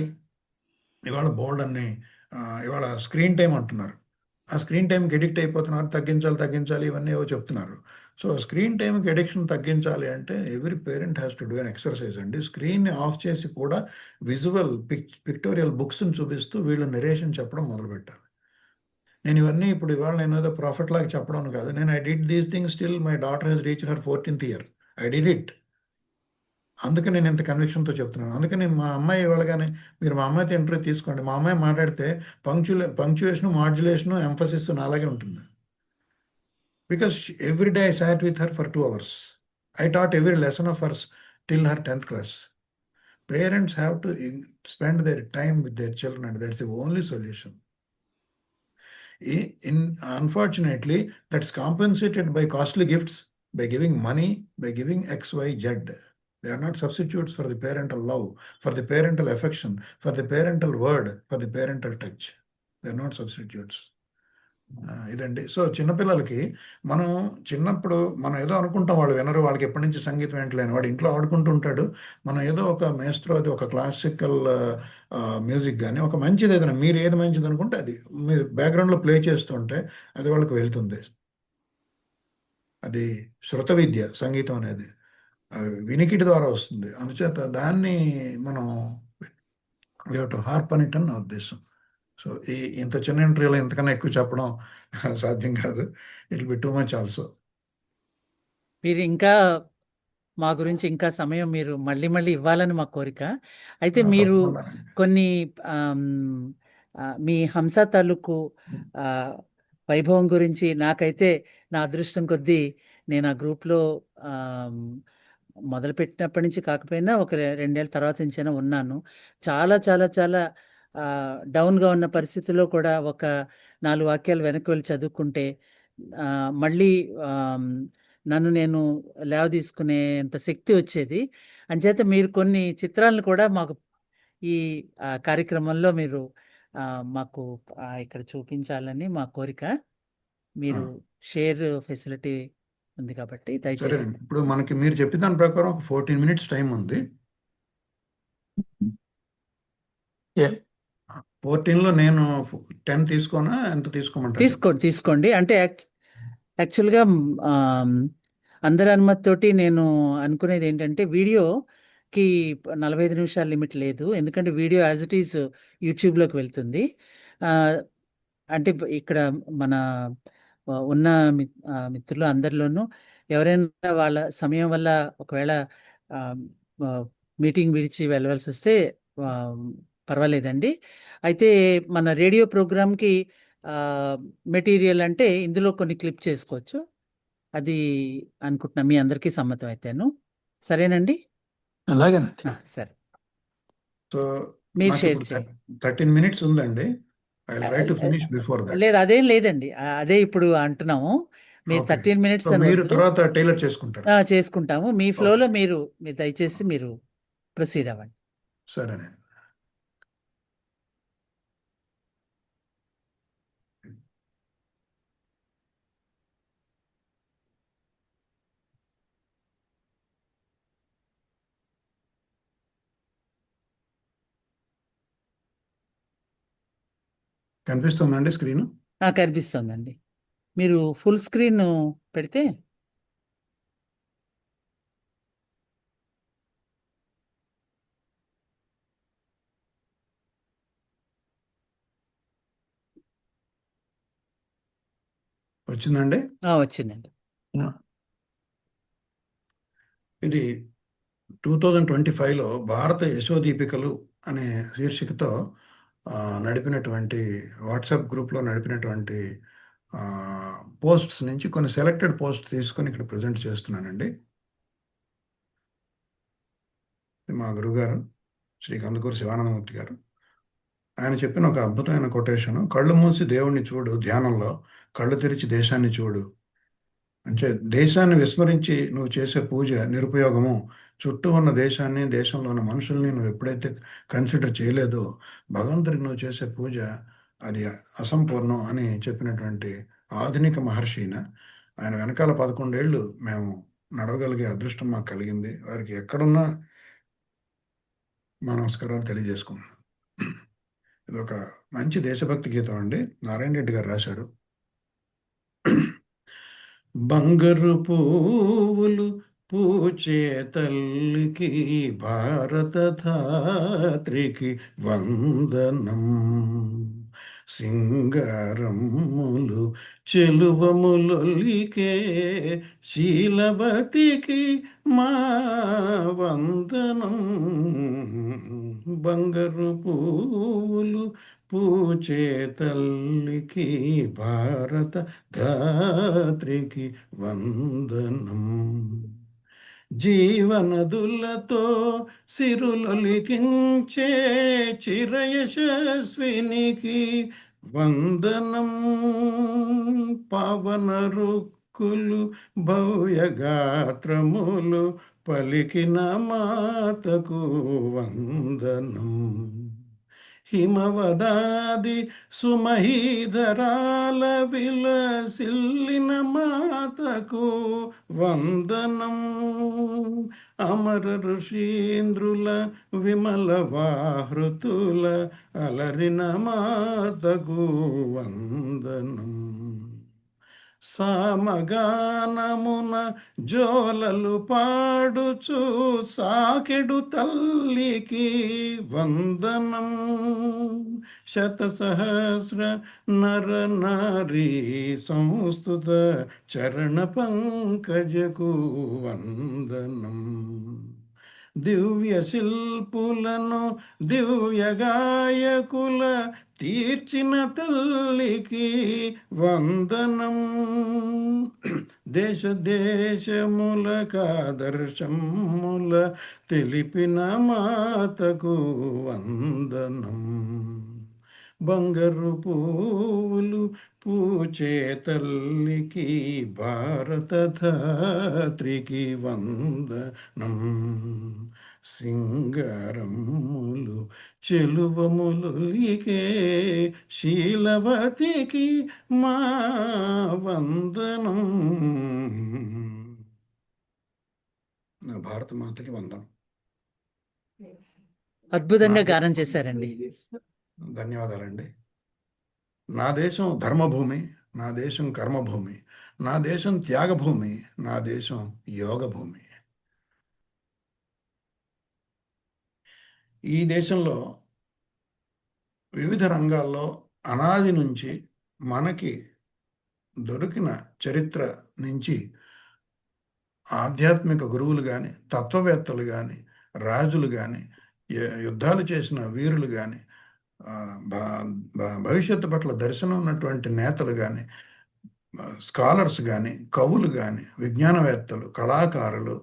ఇవాళ బోల్డ్ అన్ని ఇవాళ స్క్రీన్ టైం అంటున్నారు, ఆ స్క్రీన్ టైంకి ఎడిక్ట్ అయిపోతున్నారు, తగ్గించాలి ఇవన్నీ ఏవో చెప్తున్నారు. సో స్క్రీన్ టైంకి ఎడిక్షన్ తగ్గించాలి అంటే every parent has to do an exercise అండి. స్క్రీన్ని ఆఫ్ చేసి కూడా విజువల్ పిక్టోరియల్ బుక్స్ని చూపిస్తూ వీళ్ళు నెరేషన్ చెప్పడం మొదలుపెట్టారు. నేను ఇవన్నీ ఇప్పుడు ఇవాళ నేను ఏదో ప్రాఫిట్ లాగా చెప్పడం కాదు, నేను I did these things still my daughter has reached her 14th year. I did it. అందుకే నేను ఇంత కన్విక్షన్తో చెప్తున్నాను. అందుకని మా అమ్మాయి ఇవ్వగానే మీరు మా అమ్మాయితో ఇంటర్వ్యూ తీసుకోండి. మా అమ్మాయి మాట్లాడితే పంక్చుయేషన్, మాడ్యులేషన్, ఎంఫసిస్ నాలాగే ఉంటుంది. Because every day I sat with her for 2 hours. I taught every lesson of hers till her 10th class. Parents have to spend their time with their children, and that's the only solution. Unfortunately, that's compensated by costly gifts, by giving money, by giving X, Y, Z. They are not substitutes for the parental love, for the parental affection, for the parental word, for the parental touch. They are not substitutes. ఇదండి. So చిన్నపిల్లలకి మనం చిన్నప్పుడు మనం ఏదో అనుకుంటాం, వాళ్ళు వినరు, వాళ్ళకి ఎప్పటి నుంచి సంగీతం ఏంటలేని వాడు ఇంట్లో ఆడుకుంటూ ఉంటాడు. మనం ఏదో ఒక మేస్త్రో, అది ఒక క్లాసికల్ మ్యూజిక్ కానీ ఒక మంచిది ఏదైనా మీరు ఏది మంచిది అనుకుంటే అది మీరు బ్యాక్గ్రౌండ్లో ప్లే చేస్తుంటే అది వాళ్ళకి వెళ్తుంది. అది శృత విద్య, సంగీతం అనేది వినికిడి ద్వారా వస్తుంది. అందుచేత దాన్ని మనం హార్ప్ అని నా ఉద్దేశం. సో ఇంత చిన్న ఇంటర్వ్యూలో ఇంతకన్నా ఎక్కువ చెప్పడం సాధ్యం కాదు. It will be too much also. మీరు ఇంకా మా గురించి ఇంకా సమయం మీరు మళ్ళీ మళ్ళీ ఇవ్వాలని మా కోరిక. అయితే మీరు కొన్ని మీ హంస తాలూకు వైభవం గురించి నాకైతే నా అదృష్టం కొద్దీ నేను ఆ గ్రూప్లో మొదలుపెట్టినప్పటి నుంచి కాకపోయినా ఒక 2 ఏళ్ళ తర్వాత నుంచైనా ఉన్నాను. చాలా చాలా చాలా డౌన్గా ఉన్న పరిస్థితుల్లో కూడా ఒక 4 వాక్యాలు వెనక్కి వెళ్ళి చదువుకుంటే మళ్ళీ నన్ను నేను లేవదీసుకునేంత శక్తి వచ్చేది. అంచేత మీరు కొన్ని చిత్రాలను కూడా మాకు ఈ కార్యక్రమంలో మీరు మాకు ఇక్కడ చూపించాలని మా కోరిక. మీరు షేర్ ఫెసిలిటీ ఉంది కాబట్టి సరే, దయచేసి. ఇప్పుడు మనకి మీరు చెప్పిన దాని ప్రకారం ఒక 14 minutes టైం ఉంది. 14లో నేను 10 తీసుకోనా, ఎంత తీసుకోమంటారు? తీసుకోండి. అంటే యాక్చువల్గా అందరి అనుమతితోటి నేను అనుకునేది ఏంటంటే వీడియోకి 45 నిమిషాల లిమిట్ లేదు. ఎందుకంటే వీడియో యాజ్ ఇట్ ఈజ్ యూట్యూబ్లోకి వెళ్తుంది. అంటే ఇక్కడ మన ఉన్న మిత్రులు అందరిలోనూ ఎవరైనా వాళ్ళ సమయం వల్ల ఒకవేళ మీటింగ్ విడిచి వెళ్ళవలసి వస్తే పర్వాలేదండి. అయితే మన రేడియో ప్రోగ్రామ్కి మెటీరియల్ అంటే ఇందులో కొన్ని క్లిప్ చేసుకోవచ్చు. అది అనుకుంటున్నా మీ అందరికీ సమ్మతం అయితేను. సరేనండి? అలాగేనండి. సరే, సో మీరు నాకు షేర్ ఇప్పుడు చేయండి. 13 minutes ఉందండి. I will try to finish before that. లేదు, అదేం లేదండి. అదే ఇప్పుడు అంటున్నాము. మీరు 13 minutes సో మీరు అనొద్దు. తర్వాత టైలర్ చేసుకుంటారు. చేసుకుంటాము. మీ ఫ్లోలో మీరు దయచేసి మీరు ప్రొసీడ్ అవ్వండి. సరేనండి. కనిపిస్తుందండి స్క్రీన్? కనిపిస్తుందండి. మీరు ఫుల్ స్క్రీన్ పెడితే వచ్చిందండి. వచ్చిందండి. ఇది 2025లో భారత యశోదీపికలు అనే శీర్షికతో నడిపినటువంటి వాట్సాప్ గ్రూప్లో నడిపినటువంటి పోస్ట్స్ నుంచి కొన్ని సెలెక్టెడ్ పోస్ట్ తీసుకొని ఇక్కడ ప్రజెంట్ చేస్తున్నానండి. మా గురుగారు శ్రీ కందుకూరు శివానందమూర్తి గారు, ఆయన చెప్పిన ఒక అద్భుతమైన కొటేషను, కళ్ళు మూసి దేవుణ్ణి చూడు ధ్యానంలో, కళ్ళు తెరిచి దేశాన్ని చూడు. అంటే దేశాన్ని విస్మరించి నువ్వు చేసే పూజ నిరుపయోగము. చుట్టూ ఉన్న దేశాన్ని, దేశంలో ఉన్న మనుషుల్ని నువ్వు ఎప్పుడైతే కన్సిడర్ చేయలేదో భగవంతుడికి నువ్వు చేసే పూజ అది అసంపూర్ణం అని చెప్పినటువంటి ఆధునిక మహర్షిన ఆయన వెనకాల 11 ఏళ్ళు మేము నడవగలిగే అదృష్టం మాకు కలిగింది. వారికి ఎక్కడున్నా మా నమస్కారాలు తెలియజేసుకుంటున్నాను. ఇది ఒక మంచి దేశభక్తి గీతం అండి, నారాయణ రెడ్డి గారు రాశారు. బంగారు పువ్వులు పూచే తల్లికి భారత ధాత్రికి వందనం, సింగారములు చెలువములొలికే శీలవతికి మా వందనం. బంగారు పువ్వులు పూచే తల్లికి భారత ధాత్రికి వందనం. జీవనదులతో సిరులొలికించే చిరయశస్వినికి వందనం. పవన రుక్కులు భవ్యగాత్రములు పలికిన మాతకు వందనం. హిమవదాది సుమహీధరాల విలసిల్లిన మాతకు వందనం. అమర ఋషీంద్రుల విమల వాహృతుల అలరిన మాతకు వందనం. సామగానమున జోలలు పాడుచు సాకెడు తల్లికి వందనం. శతసహస్ర నర నారీ సంస్తుత చరణ పంకజకు వందనం. దివ్య శిల్పులను దివ్య గాయకుల తీర్చిన తల్లికి వందనం. దేశ దేశములకాదర్శముల తెలిపిన మాతకు వందనం. బంగారు పువ్వులు పూచే తల్లికి భారత ధాత్రికి వందనం. సింగారములు చెలువములొలికే శీలవతికి మా వందనం. నా భారత మాతకి వందనం. అద్భుతంగా నా గానం చేశారండి. ధన్యవాదాలండి. నా దేశం ధర్మభూమి, నా దేశం కర్మభూమి, నా దేశం త్యాగభూమి, నా దేశం యోగభూమి. ఈ దేశంలో వివిధ రంగాల్లో అనాది నుంచి మనకి దొరికిన చరిత్ర నుంచి ఆధ్యాత్మిక గురువులు కానీ, తత్వవేత్తలు కానీ, రాజులు కానీ, యుద్ధాలు చేసిన వీరులు కానీ, భవిష్యత్తు పట్ల దర్శనం ఉన్నటువంటి నేతలు కానీ, స్కాలర్స్ కానీ, కవులు కానీ, విజ్ఞానవేత్తలు, కళాకారులు,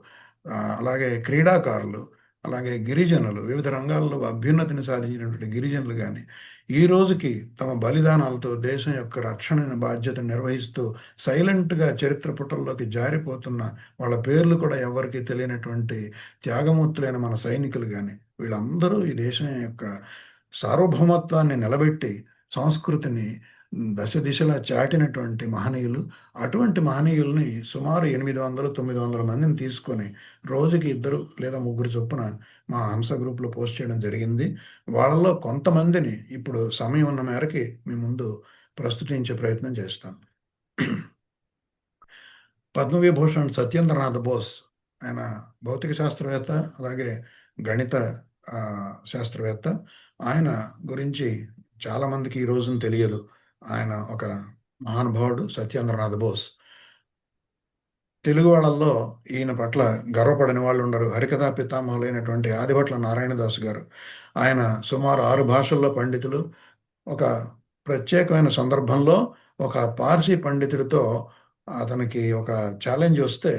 అలాగే క్రీడాకారులు, అలాగే గిరిజనులు, వివిధ రంగాల్లో అభ్యున్నతిని సాధించినటువంటి గిరిజనులు కానీ ఈ రోజుకి తమ బలిదానాలతో దేశం యొక్క రక్షణ బాధ్యతను నిర్వహిస్తూ సైలెంట్గా చరిత్ర పుటల్లోకి జారిపోతున్న వాళ్ళ పేర్లు కూడా ఎవరికి తెలియనటువంటి త్యాగమూర్తులైన మన సైనికులు కానీ, వీళ్ళందరూ ఈ దేశం యొక్క సార్వభౌమత్వాన్ని నిలబెట్టి సంస్కృతిని దశ దిశలా చాటినటువంటి మహనీయులు. అటువంటి మహనీయుల్ని సుమారు 800-900 మందిని తీసుకొని రోజుకి 2 లేదా 3 చొప్పున మా హంస గ్రూప్లో పోస్ట్ చేయడం జరిగింది. వాళ్ళలో కొంతమందిని ఇప్పుడు సమయం ఉన్న మేరకి మీ ముందు ప్రస్తుతించే ప్రయత్నం చేస్తాను. పద్మవిభూషణ్ సత్యేంద్రనాథ్ బోస్, ఆయన భౌతిక శాస్త్రవేత్త, అలాగే గణిత శాస్త్రవేత్త. ఆయన గురించి చాలామందికి ఈ రోజున తెలియదు. ఆయన ఒక మహానుభావుడు సత్యేంద్రనాథ్ బోస్. తెలుగు వాళ్ళల్లో ఈయన పట్ల గర్వపడని వాళ్ళు ఉండరు. హరికథా పితామహులైనటువంటి ఆదిభట్ల నారాయణదాసు గారు, ఆయన సుమారు 6 భాషల్లో పండితులు. ఒక ప్రత్యేకమైన సందర్భంలో ఒక పార్సీ పండితుడితో అతనికి ఒక ఛాలెంజ్ వస్తే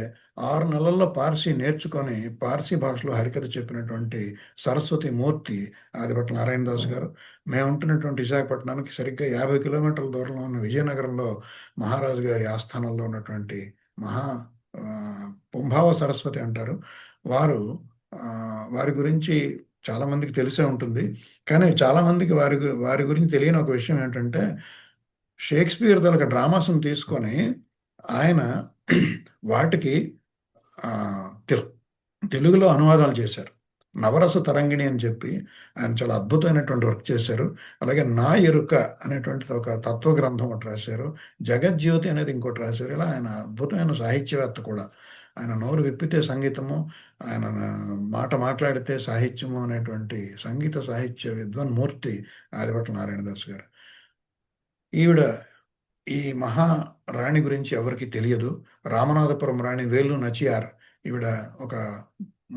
6 నెలల్లో పార్సీ నేర్చుకొని పార్సీ భాషలో హరికథ చెప్పినటువంటి సరస్వతి మూర్తి ఆదిభట్ల నారాయణదాస్ గారు. మేము ఉంటున్నటువంటి విశాఖపట్నానికి సరిగ్గా 50 కిలోమీటర్ల దూరంలో ఉన్న విజయనగరంలో మహారాజు గారి ఆస్థానంలో ఉన్నటువంటి పుంభావ సరస్వతి అంటారు. వారి గురించి చాలామందికి తెలిసే ఉంటుంది. కానీ చాలామందికి వారి గురించి తెలియని ఒక విషయం ఏంటంటే, షేక్స్పియర్ తలక డ్రామాస్ని తీసుకొని ఆయన వాటికి తెలుగులో అనువాదాలు చేశారు. నవరస తరంగిణి అని చెప్పి ఆయన చాలా అద్భుతమైనటువంటి వర్క్ చేశారు. అలాగే నా ఎరుక అనేటువంటిది ఒక తత్వ గ్రంథం ఒకటి రాశారు. జగజ్యోతి అనేది ఇంకోటి రాశారు. ఇలా ఆయన అద్భుతమైన సాహిత్యవేత్త కూడా. ఆయన నోరు విప్పితే సంగీతము, ఆయన మాట మాట్లాడితే సాహిత్యము అనేటువంటి సంగీత సాహిత్య విద్వాన్మూర్తి ఆదిభట్ల నారాయణదాస్ గారు. ఈవిడ ఈ మహా రాణి గురించి ఎవరికి తెలియదు. రామనాథపురం రాణి వేలు నచియార్ ఈవిడ ఒక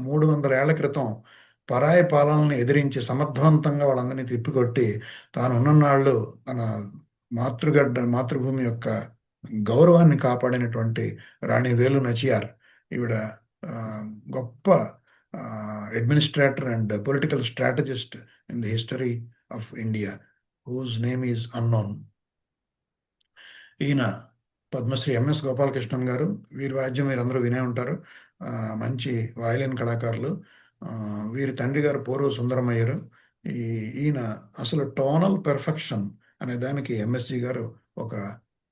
300 ఏళ్ల క్రితం పరాయి పాలనని ఎదిరించి సమర్థవంతంగా వాళ్ళందరినీ తిప్పికొట్టి తాను ఉన్ననాళ్ళు తన మాతృభూమి యొక్క గౌరవాన్ని కాపాడినటువంటి రాణి వేలు నచియార్. ఈవిడ గొప్ప administrator and political strategist in the history of India, whose name is unknown. ఈయన పద్మశ్రీ ఎంఎస్ గోపాలకృష్ణన్ గారు. వీరి వాద్యం మీరందరూ వినే ఉంటారు. మంచి వయలిన్ కళాకారులు. వీరి తండ్రి గారు పూర్వ సుందరమయ్యరు. ఈయన అసలు టోనల్ పెర్ఫెక్షన్ అనే దానికి ఎంఎస్జి గారు ఒక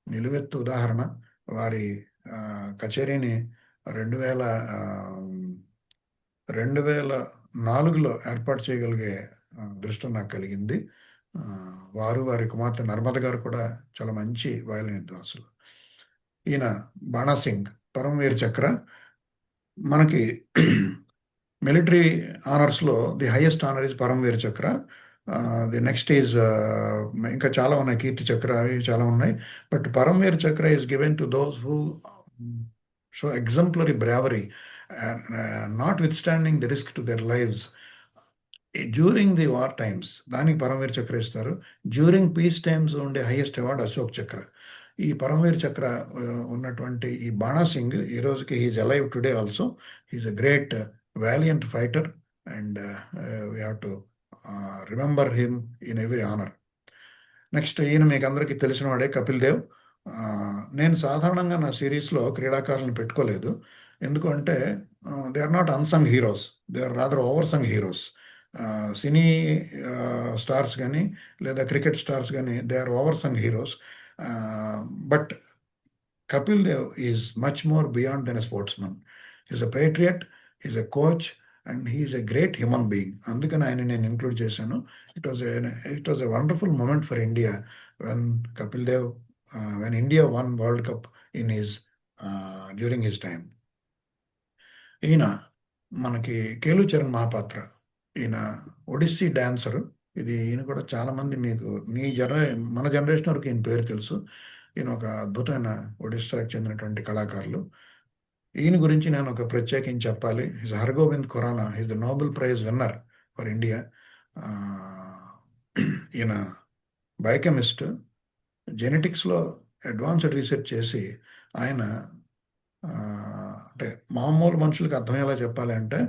నిలువెత్తు ఉదాహరణ. వారి కచేరీని 2004లో ఏర్పాటు చేయగలిగే దృష్టం నాకు కలిగింది. వారు వారి కుమార్తె నర్మద గారు కూడా చాలా మంచి వయలిన్ విద్వాంసులు. ఈయన బాణాసింగ్ పరమవీర్ చక్ర. మనకి military ఆనర్స్లో the highest honour is Param Vir చక్ర. ది నెక్స్ట్ ఈజ్ ఇంకా చాలా ఉన్నాయి, కీర్తి చక్ర, అవి చాలా ఉన్నాయి. But Paramvir Chakra is given to those who show exemplary bravery, notwithstanding the risk to their lives during the war times. దానికి పరమవీర్ చక్ర ఇస్తారు. డ్యూరింగ్ పీస్ టైమ్స్ ఉండే హైయెస్ట్ అవార్డ్ అశోక్ చక్ర. ఈ పరమవీర్ చక్ర ఉన్నటువంటి ఈ బాణాసింగ్ ఈ రోజుకి he's alive today also. He's a great valiant fighter and we have to remember him in every honour. Next ఈయన మీకు అందరికీ తెలిసిన వాడే కపిల్ దేవ్. నేను సాధారణంగా నా సిరీస్లో క్రీడాకారులను పెట్టుకోలేదు. ఎందుకంటే they are not unsung heroes, they are rather oversung heroes. Cine stars కానీ లేదా క్రికెట్ స్టార్స్ కానీ they are oversung heroes. But Kapil Dev is much more beyond than a sportsman. Is a patriot, is a coach and he's a great human being. అందుకని ఆయన నేను include చేశాను. It was a wonderful moment for India when Kapil Dev when India won world cup in his during his time. ఈయన మనకి కేలుచరణ్ మహాపాత్ర. ఈయన Odissi dancer. ఈయన కూడా చాలామంది మీకు మన జనరేషన్ వరకు ఈయన పేరు తెలుసు. ఈయన ఒక అద్భుతమైన ఒడిస్సాకి చెందినటువంటి కళాకారులు. ఈయన గురించి నేను ఒక ప్రత్యేకించి చెప్పాలి. His Hargovind Khorana, his the Nobel prize winner for India. ఈయన బయోకెమిస్ట్. జెనెటిక్స్లో అడ్వాన్స్డ్ రీసెర్చ్ చేసి ఆయన అంటే మామూలు మనుషులకు అర్థమయ్యేలా చెప్పాలి అంటే,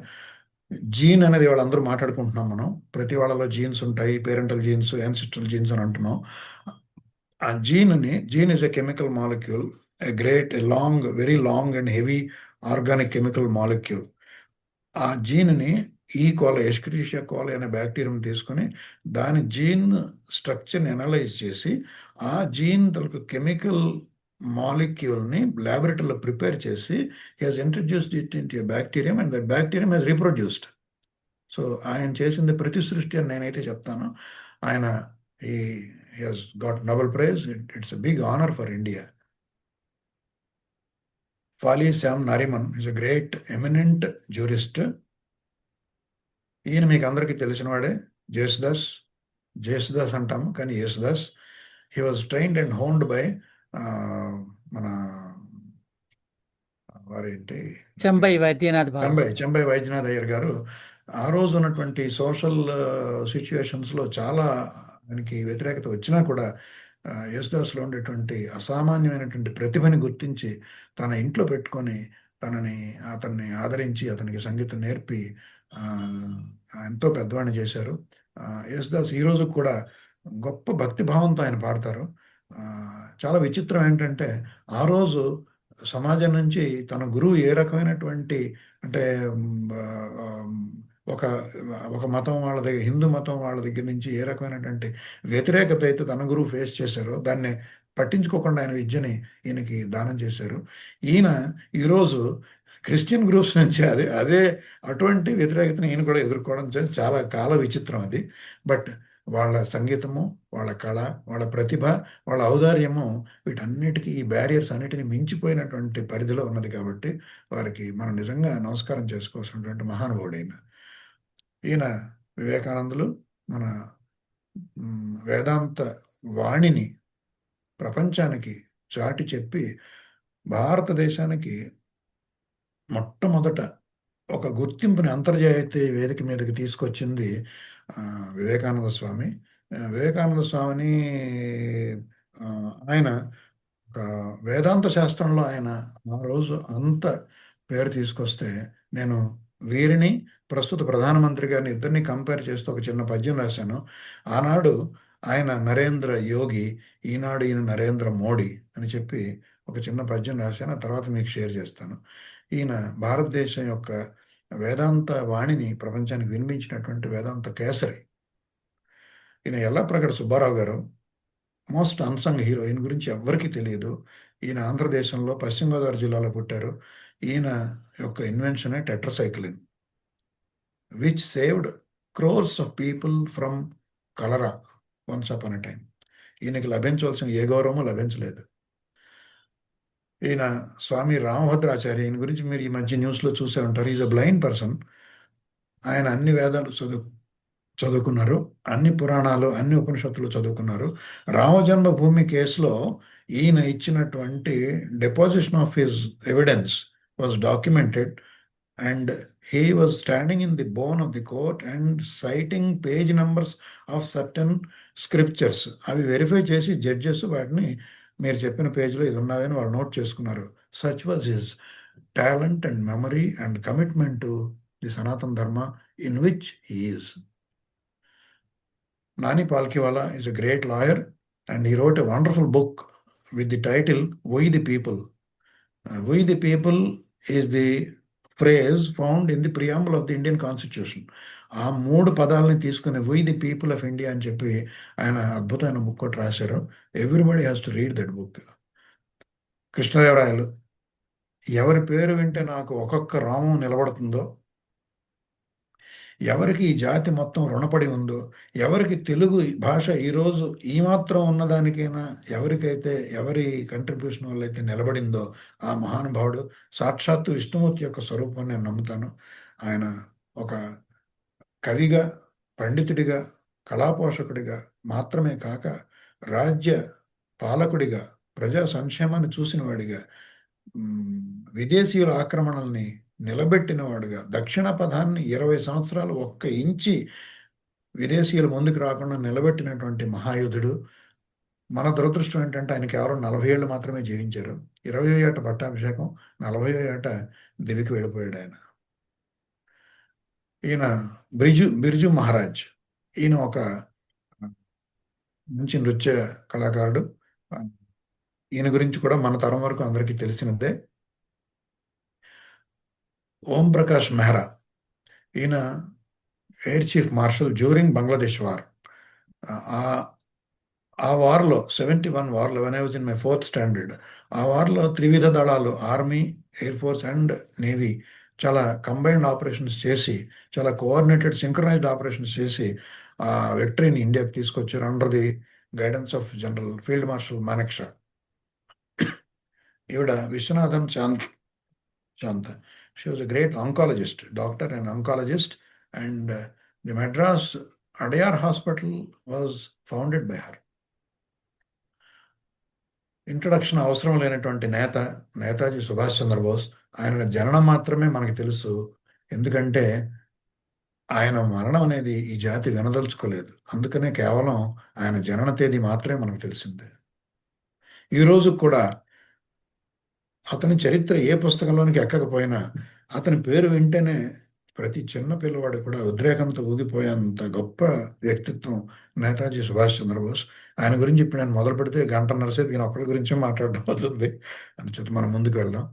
జీన్ అనేది వాళ్ళందరూ మాట్లాడుకుంటున్నాం మనం. ప్రతి వాళ్ళలో జీన్స్ ఉంటాయి, పేరెంటల్ జీన్స్, యాన్సిస్ట్రల్ జీన్స్ అని అంటున్నాం. ఆ gene is a chemical molecule, very long and heavy organic chemical molecule. ఆ జీన్ని ఎస్క్రిషియా కోలై అనే బ్యాక్టీరియం తీసుకొని దాని జీన్ స్ట్రక్చర్ని అనలైజ్ చేసి ఆ జీన్ కెమికల్ మాలిక్యూల్ని ల్యాబొరేటరీలో ప్రిపేర్ చేసి he has introduced it in to bacterium and that bacterium has reproduced. So ఆయన చేసింది ప్రతి సృష్టి అని నేనైతే చెప్తాను. ఆయన he has got Nobel Prize. It's a big honor for India. Fali Sam Nariman is a great eminent jurist. ఈయన మీకు అందరికీ తెలిసిన వాడే. జేసుదాస్ అంటాము కానీ Yesudas. He was trained and honed by మన వారేంటి చెంబై వైద్యనాథ్ బాబు. చెంబై వైద్యనాథ్ అయ్యర్ గారు ఆ రోజు ఉన్నటువంటి సోషల్ సిచ్యువేషన్స్లో చాలా ఆయనకి వ్యతిరేకత వచ్చినా కూడా యేసుదాస్లో ఉండేటువంటి అసామాన్యమైనటువంటి ప్రతిభని గుర్తించి తన ఇంట్లో పెట్టుకొని అతన్ని ఆదరించి అతనికి సంగీతం నేర్పి ఎంతో పెద్దవాడిని చేశారు. యేసుదాస్ ఈ రోజు కూడా గొప్ప భక్తిభావంతో ఆయన పాడతారు. చాలా విచిత్రం ఏంటంటే ఆ రోజు సమాజం నుంచి తన గురువు ఏ రకమైనటువంటి అంటే ఒక మతం వాళ్ళ దగ్గర, హిందూ మతం వాళ్ళ దగ్గర నుంచి ఏ రకమైనటువంటి వ్యతిరేకత అయితే తన గురువు ఫేస్ చేశారో దాన్ని పట్టించుకోకుండా ఆయన విద్యని ఈయనకి దానం చేశారు. ఈయన ఈరోజు క్రిస్టియన్ గ్రూప్స్ నుంచి అటువంటి వ్యతిరేకతను ఈయన కూడా ఎదుర్కోవడం చాలా కాల విచిత్రం అది. బట్ వాళ్ళ సంగీతము, వాళ్ళ కళ, వాళ్ళ ప్రతిభ, వాళ్ళ ఔదార్యము వీటన్నిటికీ ఈ బ్యారియర్స్ అన్నిటిని మించిపోయినటువంటి పరిధిలో ఉన్నది కాబట్టి వారికి మనం నిజంగా నమస్కారం చేసుకోవాల్సినటువంటి మహానుభావుడైన ఈయన వివేకానందులు మన వేదాంత వాణిని ప్రపంచానికి చాటి చెప్పి భారతదేశానికి మొట్టమొదట ఒక గుర్తింపుని అంతర్జాతీయ వేదిక మీదకి తీసుకొచ్చింది వివేకానంద స్వామి. వివేకానంద స్వామిని ఆ, ఆయన ఒక వేదాంత శాస్త్రంలో ఆయన ఆ రోజు అంత పేరు తీసుకొస్తే, నేను వీరిని ప్రస్తుత ప్రధానమంత్రి గారిని ఇద్దరిని కంపేర్ చేస్తూ ఒక చిన్న పద్యం రాశాను. ఆనాడు ఆయన నరేంద్ర యోగి, ఈనాడు ఈయన నరేంద్ర మోడీ అని చెప్పి ఒక చిన్న పద్యం రాశాను. ఆ తర్వాత మీకు షేర్ చేస్తాను. ఈయన భారతదేశం యొక్క వేదాంత వాణిని ప్రపంచానికి వినిపించినటువంటి వేదాంత కేసరి. ఈయన యల్లాప్రగడ సుబ్బారావు గారు మోస్ట్ అన్సంగ్ హీరో. ఈయన గురించి ఎవ్వరికీ తెలియదు. ఈయన ఆంధ్రదేశంలో పశ్చిమ గోదావరి జిల్లాలో పుట్టారు. ఈయన యొక్క ఇన్వెన్షనే tetracycline, which saved crores of people from cholera once upon a time. ఈయనకి లభించవలసిన ఏ గౌరవము లభించలేదు. ఈయన స్వామి రామభద్రాచార్య, ఈయన గురించి మీరు ఈ మధ్య న్యూస్లో చూసే ఉంటారు. Is a blind person. ఆయన అన్ని వేదాలు చదువుకున్నారు, అన్ని పురాణాలు, అన్ని ఉపనిషత్తులు చదువుకున్నారు. రామజన్మభూమి కేసులో ఈయన ఇచ్చినటువంటి deposition of his evidence was documented, and he was standing in the bone of the court and citing page numbers of certain scriptures. అవి వెరిఫై చేసి జడ్జెస్ వాటిని మీరు చెప్పిన పేజ్లో ఇది ఉన్నదని వాళ్ళు నోట్ చేసుకున్నారు. Such was his talent and memory and commitment to the Sanatan Dharma in which he is. Nani Palkiwala is a great lawyer, and he wrote a wonderful book with the title We the People. We the People is the phrase found in the preamble of the Indian Constitution. ఆ 3 పదాలని తీసుకుని We the People of India అని చెప్పి ఆయన అద్భుతమైన book ఒకటి రాశారు. Everybody has to read that book. Krishnadevarayalu, ఎవరి పేరు వింటే నాకు ఒక్కొక్క రామం నిలబడుతుందో, ఎవరికి ఈ జాతి మొత్తం రుణపడి ఉందో, ఎవరికి తెలుగు భాష ఈరోజు ఈ మాత్రం ఉన్నదానికైనా ఎవరికైతే ఎవరి కంట్రిబ్యూషన్ వల్ల అయితే నిలబడిందో ఆ మహానుభావుడు సాక్షాత్తు విష్ణుమూర్తి యొక్క స్వరూపం నేను నమ్ముతాను. ఆయన ఒక కవిగా, పండితుడిగా, కళాపోషకుడిగా మాత్రమే కాక రాజ్య పాలకుడిగా, ప్రజా సంక్షేమాన్ని చూసిన వాడిగా, విదేశీయుల ఆక్రమణల్ని నిలబెట్టిన వాడుగా, దక్షిణ పదాన్ని 20 సంవత్సరాలు 1 ఇంచి విదేశీయులు ముందుకు రాకుండా నిలబెట్టినటువంటి మహాయోధుడు. మన దురదృష్టం ఏంటంటే ఆయన కేవలం 40 ఏళ్ళు మాత్రమే జీవించారు. 20వ ఏట పట్టాభిషేకం, 40వ ఏట దివికి వెళ్ళిపోయాడు ఆయన. ఈయన బిర్జు మహారాజ్. ఈయన ఒక మంచి నృత్య కళాకారుడు. ఈయన గురించి కూడా మన తరం వరకు అందరికీ తెలిసినదే. ఓం ప్రకాష్ మెహ్రా, ఈయన air chief marshal during Bangladesh war. ఆ వార్లో 71 వార్లో, when I was in my 4th standard, ఆ వార్లో త్రివిధ దళాలు, army, air force and navy చాలా కంబైన్డ్ ఆపరేషన్స్ చేసి, చాలా కోఆర్డినేటెడ్ సింక్రనైజ్డ్ ఆపరేషన్స్ చేసి ఆ విక్టరీని ఇండియాకి తీసుకొచ్చారు under the guidance of general field marshal Manekshaw. ఈవిడ విశ్వనాథన్ శాంత. She was a great oncologist, doctor and oncologist, and the Madras Adyar Hospital was founded by her. Introduction అవసరం లేనటువంటి నేత నేతాజీ సుభాష్ చంద్రబోస్. ఆయన జననం మాత్రమే మనకి తెలుసు, ఎందుకంటే ఆయన మరణం అనేది ఈ జాతి వినదలుచుకోలేదు. అందుకనే కేవలం ఆయన జనన తేదీ మాత్రమే మనకు తెలిసిందే. ఈరోజు కూడా అతని చరిత్ర ఏ పుస్తకంలోనికి ఎక్కకపోయినా అతని పేరు వింటేనే ప్రతి చిన్న పిల్లవాడు కూడా ఉద్రేకంతో ఊగిపోయేంత గొప్ప వ్యక్తిత్వం నేతాజీ సుభాష్ చంద్రబోస్. ఆయన గురించి ఇప్పుడు నేను మొదలు పెడితే 1.5 గంటల సేపు ఈయన ఒక్కడి గురించే మాట్లాడడం అవుతుంది. అందుచేత మనం ముందుకు వెళ్దాం.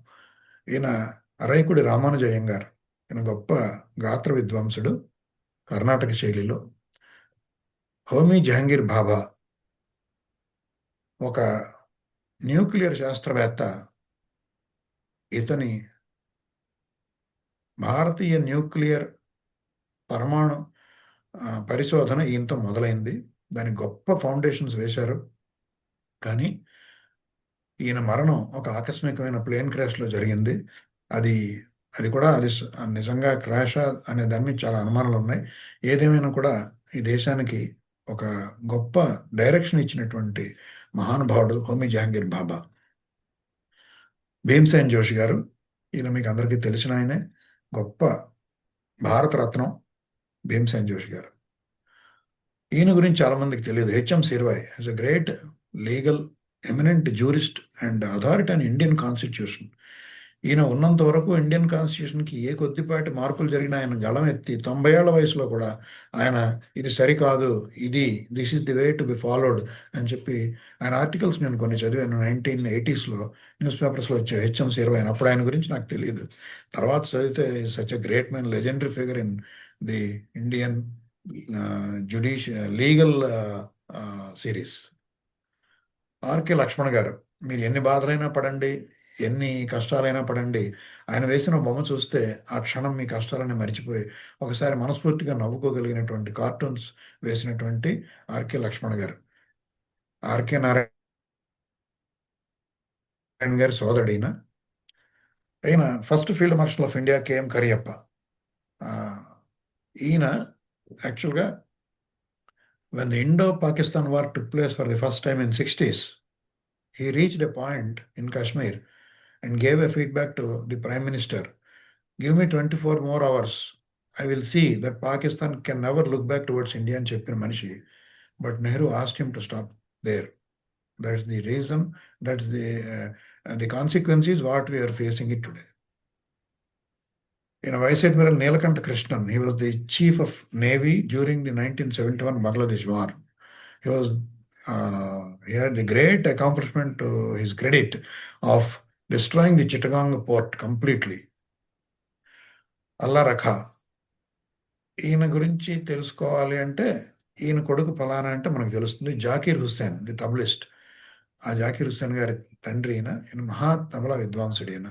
ఈయన అరైకుడి రామానుజయ్యంగారు. ఈయన గొప్ప గాత్ర విద్వాంసుడు కర్ణాటక శైలిలో. హోమీ జహంగీర్ బాబా ఒక న్యూక్లియర్ శాస్త్రవేత్త. ఇతని భారతీయ న్యూక్లియర్ పరమాణు పరిశోధన ఈయనతో మొదలైంది. దానికి గొప్ప ఫౌండేషన్స్ వేశారు. కానీ ఈయన మరణం ఒక ఆకస్మికమైన ప్లేన్ క్రాష్లో జరిగింది. అది కూడా నిజంగా క్రాషా అనే దాని మీద చాలా అనుమానాలు ఉన్నాయి. ఏదేమైనా కూడా ఈ దేశానికి ఒక గొప్ప డైరెక్షన్ ఇచ్చినటువంటి మహానుభావుడు హోమీ జహాంగీర్ బాబా. భీమ్సేన్ జోషి గారు, ఈయన మీకు అందరికీ తెలిసిన ఆయనే, గొప్ప భారతరత్నం భీమ్సేన్ జోషి గారు. ఈయన గురించి చాలా మందికి తెలియదు. H M Seervai is a great legal eminent jurist and authority on Indian constitution. ఈయన ఉన్నంత వరకు ఇండియన్ కాన్స్టిట్యూషన్కి ఏ కొద్దిపాటి మార్పులు జరిగినా ఆయన గళం ఎత్తి 90 ఏళ్ల వయసులో కూడా ఆయన ఇది సరికాదు, this is the way to be followed అని చెప్పి ఆయన ఆర్టికల్స్ నేను కొన్ని చదివాను 1980s న్యూస్ పేపర్స్లో వచ్చాయి. హెచ్ఎం సిర్వాయ్. అప్పుడు ఆయన గురించి నాకు తెలియదు. తర్వాత చదివితే such a great man, legendary figure in the Indian legal series. RK Laxman garu, మీరు ఎన్ని బాధలైనా పడండి, ఎన్ని కష్టాలైనా పడండి, ఆయన వేసిన బొమ్మ చూస్తే ఆ క్షణం మీ కష్టాలని మర్చిపోయి ఒకసారి మనస్ఫూర్తిగా నవ్వుకోగలిగినటువంటి కార్టూన్స్ వేసినటువంటి ఆర్కే లక్ష్మణ్ గారు. ఆర్కే నారాయణ గారి సోదరుడైన ఈయన first field marshal of India KM Cariappa. ఈయన యాక్చువల్గా when the Indo-Pakistan war took place for the first time in 60s, he reached a point in Kashmir and gave a feedback to the Prime Minister. Give me 24 more hours. I will see that Pakistan can never look back towards India and Cheppin Manishi. But Nehru asked him to stop there. That's the reason, that's the consequences what we are facing it today. In Vice Admiral Neelakantha Krishnan, he was the Chief of Navy during the 1971 Bangladesh War. He had the great accomplishment to his credit of destroying the Chittagong port completely. Allah Rakha. ఈయన గురించి తెలుసుకోవాలి అంటే ఈయన కొడుకు ఫలానా అంటే మనకు తెలుస్తుంది. Zakir Hussain, the tablist. ఆ జాకీర్ హుస్సేన్ గారి తండ్రి ఈయన మహా తబలా విద్వాంసుడు. ఈయన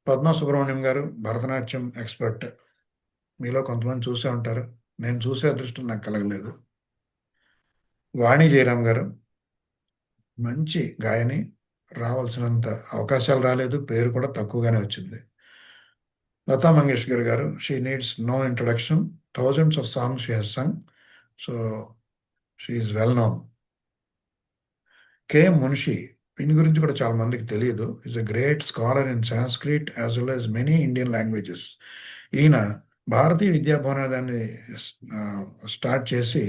పద్మా సుబ్రహ్మణ్యం గారు, భరతనాట్యం ఎక్స్పర్ట్. మీలో కొంతమంది చూసే ఉంటారు, నేను చూసే అదృష్టం నాకు కలగలేదు. వాణి జయరాం గారు, మంచి గాయని, రావాల్సినంత అవకాశాలు రాలేదు, పేరు కూడా తక్కువగానే వచ్చింది. Lata Mangeshkar garu, she needs no introduction, thousands of songs she has sung, so she is well known. KM Munshi, ఈయన గురించి కూడా చాలా మందికి తెలియదు. Is a great scholar in Sanskrit as well as many Indian languages. ఈయన భారతీయ విద్యాభవన్ దాన్ని స్టార్ట్ చేసి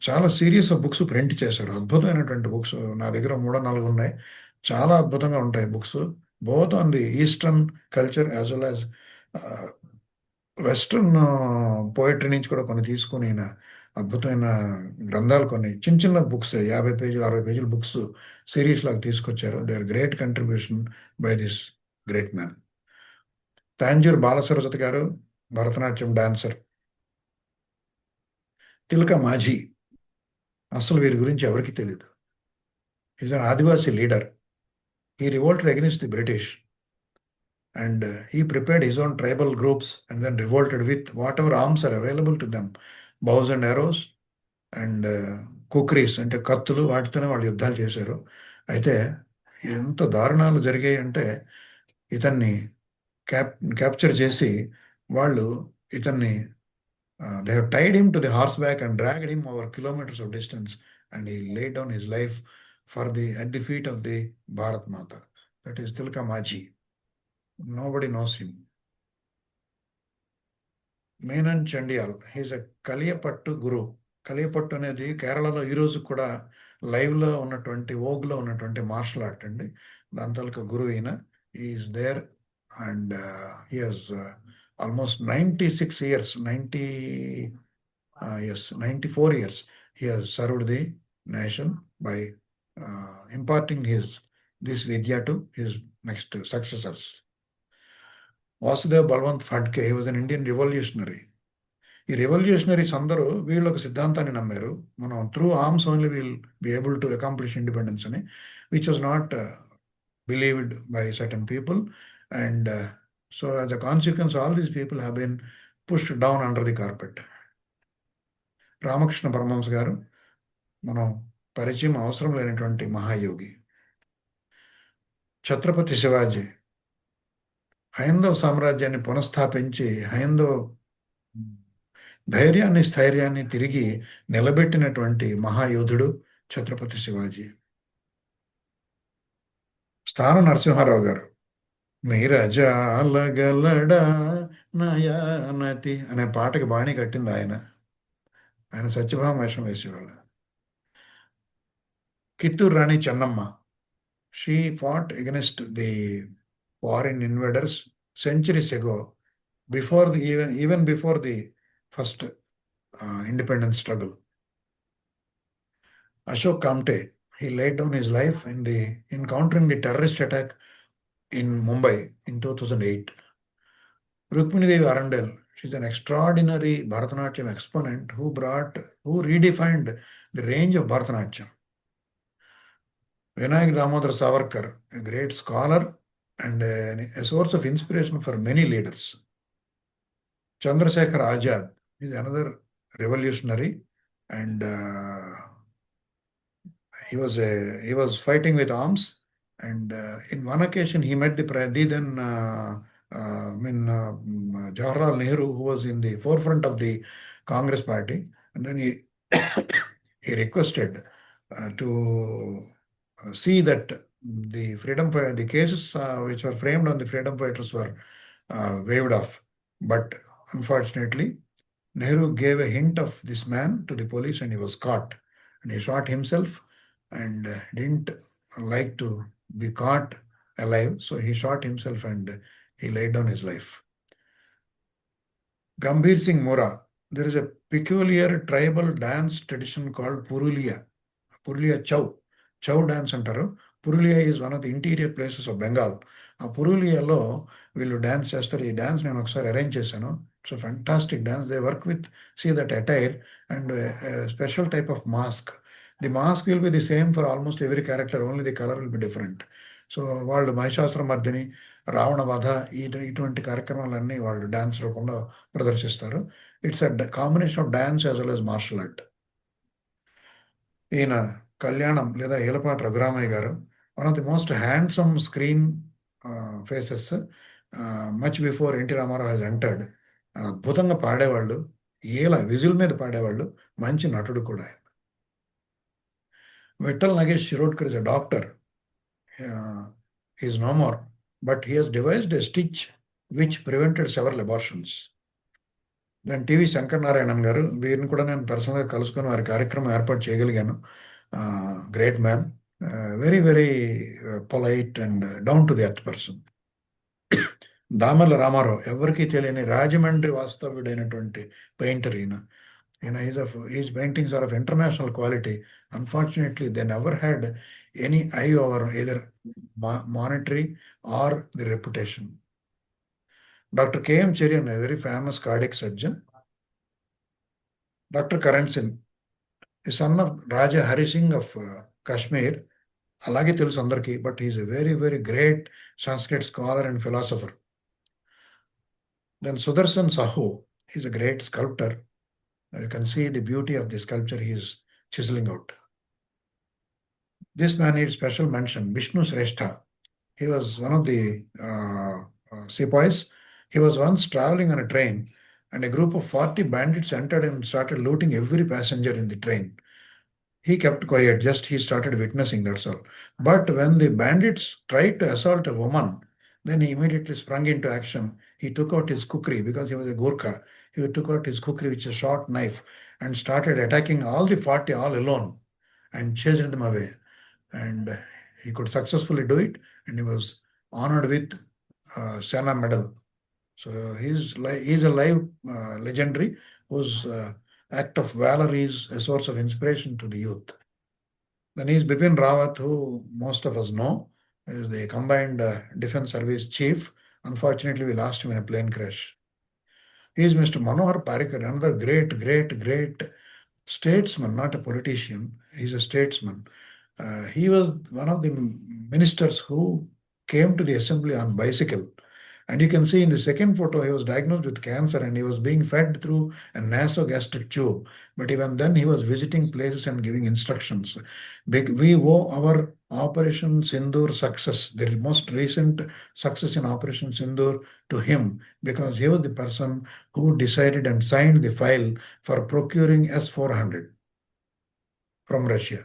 చాలా సిరీస్ ఆఫ్ బుక్స్ ప్రింట్ చేశారు. అద్భుతమైనటువంటి బుక్స్ నా దగ్గర 3-4 ఉన్నాయి. చాలా అద్భుతంగా ఉంటాయి books, both on the eastern culture as well as western poetry నుంచి కూడా కొన్ని తీసుకుని ఈయన అద్భుతమైన గ్రంథాలు, కొన్ని చిన్న చిన్న బుక్స్ 50 పేజీలు 60 పేజీల బుక్స్ సిరీస్ లాగా తీసుకొచ్చారు. They are great contribution by this great man. Tanjore Balasaraswati garu, Bharatanatyam dancer. తిలక మాఝీ, అసలు వీరి గురించి ఎవరికి తెలియదు. Is an Adivasi leader. He revolted against the British and he prepared his own tribal groups and then revolted with whatever arms are available to them, bows and arrows and కుక్రీస్ అంటే కత్తులు, వాటితోనే వాళ్ళు యుద్ధాలు చేశారు. అయితే ఎంత దారుణాలు జరిగాయి అంటే ఇతన్ని క్యాప్చర్ చేసి వాళ్ళు ఇతన్ని they have tied him to the horseback and dragged him over kilometers of distance and he laid down his life at the feet of the Bharat Mata. That is Tilka Maji. Nobody knows him. Menon Chandial, he is a Kaliyapattu Guru. కలియపట్టు అనేది కేరళలో ఈరోజు కూడా లైవ్లో ఉన్నటువంటి ఓగ్లో ఉన్నటువంటి martial art అండి. దాని తాలూకా గురువు ఈయన. Is there and he has almost 96 years, 94 years he has served the nation by imparting this vidya to his next successors. Vasudev Balwant Phadke, he was an Indian revolutionary. ఈ revolutionaries అందరూ వీళ్ళు ఒక సిద్ధాంతాన్ని నమ్మారు, మనం through arms only will be able to accomplish independence అని, which was not believed by certain people. And so as a consequence all these people have been pushed down under the carpet. Ramakrishna Paramahamsa garu, మనం పరిచయం అవసరం లేనటువంటి మహాయోగి. ఛత్రపతి శివాజీ, హైందవ సామ్రాజ్యాన్ని పునఃస్థాపించి హైందవ ధైర్యాన్ని స్థైర్యాన్ని తిరిగి నిలబెట్టినటువంటి మహాయోధుడు ఛత్రపతి శివాజీ. స్థాన నరసింహారావు గారు మీరజాలగలడా నయానతి అనే పాటకి బాణీ కట్టింది ఆయన. ఆయన సత్యభామ వేషం వేసేవాళ్ళు. Kittur Rani Chennamma, she fought against the foreign invaders centuries ago, before the even before the first independence struggle. Ashok Kamte, he laid down his life in countering the terrorist attack in Mumbai in 2008. Rukmini Devi Arundel, she's an extraordinary Bharatanatyam exponent who redefined the range of Bharatanatyam. Vinayak Damodar Savarkar, a great scholar and a source of inspiration for many leaders. Chandrasekhar Azad is another revolutionary, and he was fighting with arms. And in one occasion, he met the then Jawaharlal Nehru, who was in the forefront of the Congress party, and then he requested to see that the cases which were framed on the freedom fighters were waived off. But unfortunately, Nehru gave a hint of this man to the police and he was caught. And he shot himself and didn't like to be caught alive. So he shot himself and he laid down his life. Gambhir Singh Mora, there is a peculiar tribal dance tradition called Purulia Chow dance అంటారు. Purulia is one of the interior places of Bengal. ఆ పురులియాలో వీళ్ళు dance చేస్తారు. ఈ dance నేను ఒకసారి arrange చేశాను. It's fantastic dance. They work with that attire and special type of mask. The mask will be the same for almost every character, only the colour will be different. So వాళ్ళు మహిషాసురమర్దిని, రావణ వధ, ఇటువంటి కార్యక్రమాలన్నీ వాళ్ళు dance రూపంలో ప్రదర్శిస్తారు. It's a combination of dance as well as martial art. ఈయన కళ్యాణం లేదా Eelapata Raghuramaiah garu, one of the most handsome screen faces much before N T Ramarao has entered. అద్భుతంగా పాడేవాళ్ళు, విజిల్ మీద పాడేవాళ్ళు, మంచి నటుడు కూడా ఆయన. Vithal Nagesh Shirodkar is a doctor. He's no more, but he has devised a stitch which prevented several abortions. Then TV Shankar Narayanan garu, వీరిని కూడా నేను పర్సనల్గా కలుసుకొని వారి కార్యక్రమం ఏర్పాటు చేయగలిగాను. Great man, very very polite and down to the earth person. Damarla Ramarao, ఎవరికీ తెలియని రాజమండ్రి వాస్తవ్యుడైనటువంటి పెయింటర్ ఈయన. His paintings are of international quality. Unfortunately, they never had any eye over either monetary or the reputation. Dr. K.M. Cherian, a very famous cardiac surgeon. Dr. Karan Singh, the son of Raja Hari Singh of Kashmir. Alage telusu andarki, but he is a very, very great Sanskrit scholar and philosopher. Then Sudarshan Sahu is a great sculptor. You can see the beauty of the sculpture he is chiseling out. This man needs special mention. Vishnu Shrestha. He was one of the sepoys. He was once traveling on a train and a group of 40 bandits entered and started looting every passenger in the train. He kept quiet, just he started witnessing, that's all. But when the bandits tried to assault a woman, then he immediately sprung into action. He took out his kukri, because he was a Gurkha. He took out his kukri, which is a short knife, and started attacking all the 40 all alone and chased them away. And he could successfully do it, and he was honored with Sena medal. So he's a live legendary whose act of valor is a source of inspiration to the youth. Then he's Bipin Rawat, who most of us know, is the Combined Defense Service Chief. Unfortunately, we lost him in a plane crash. He is Mr. Manohar Parrikar, another great statesman, not a politician. He's a statesman. He was one of the ministers who came to the assembly on bicycle. And you can see in the second photo, he was diagnosed with cancer and he was being fed through a nasogastric tube. But even then, he was visiting places and giving instructions. We owe our Operation Sindoor success, the most recent success in Operation Sindoor, to him, because he was the person who decided and signed the file for procuring S-400 from Russia.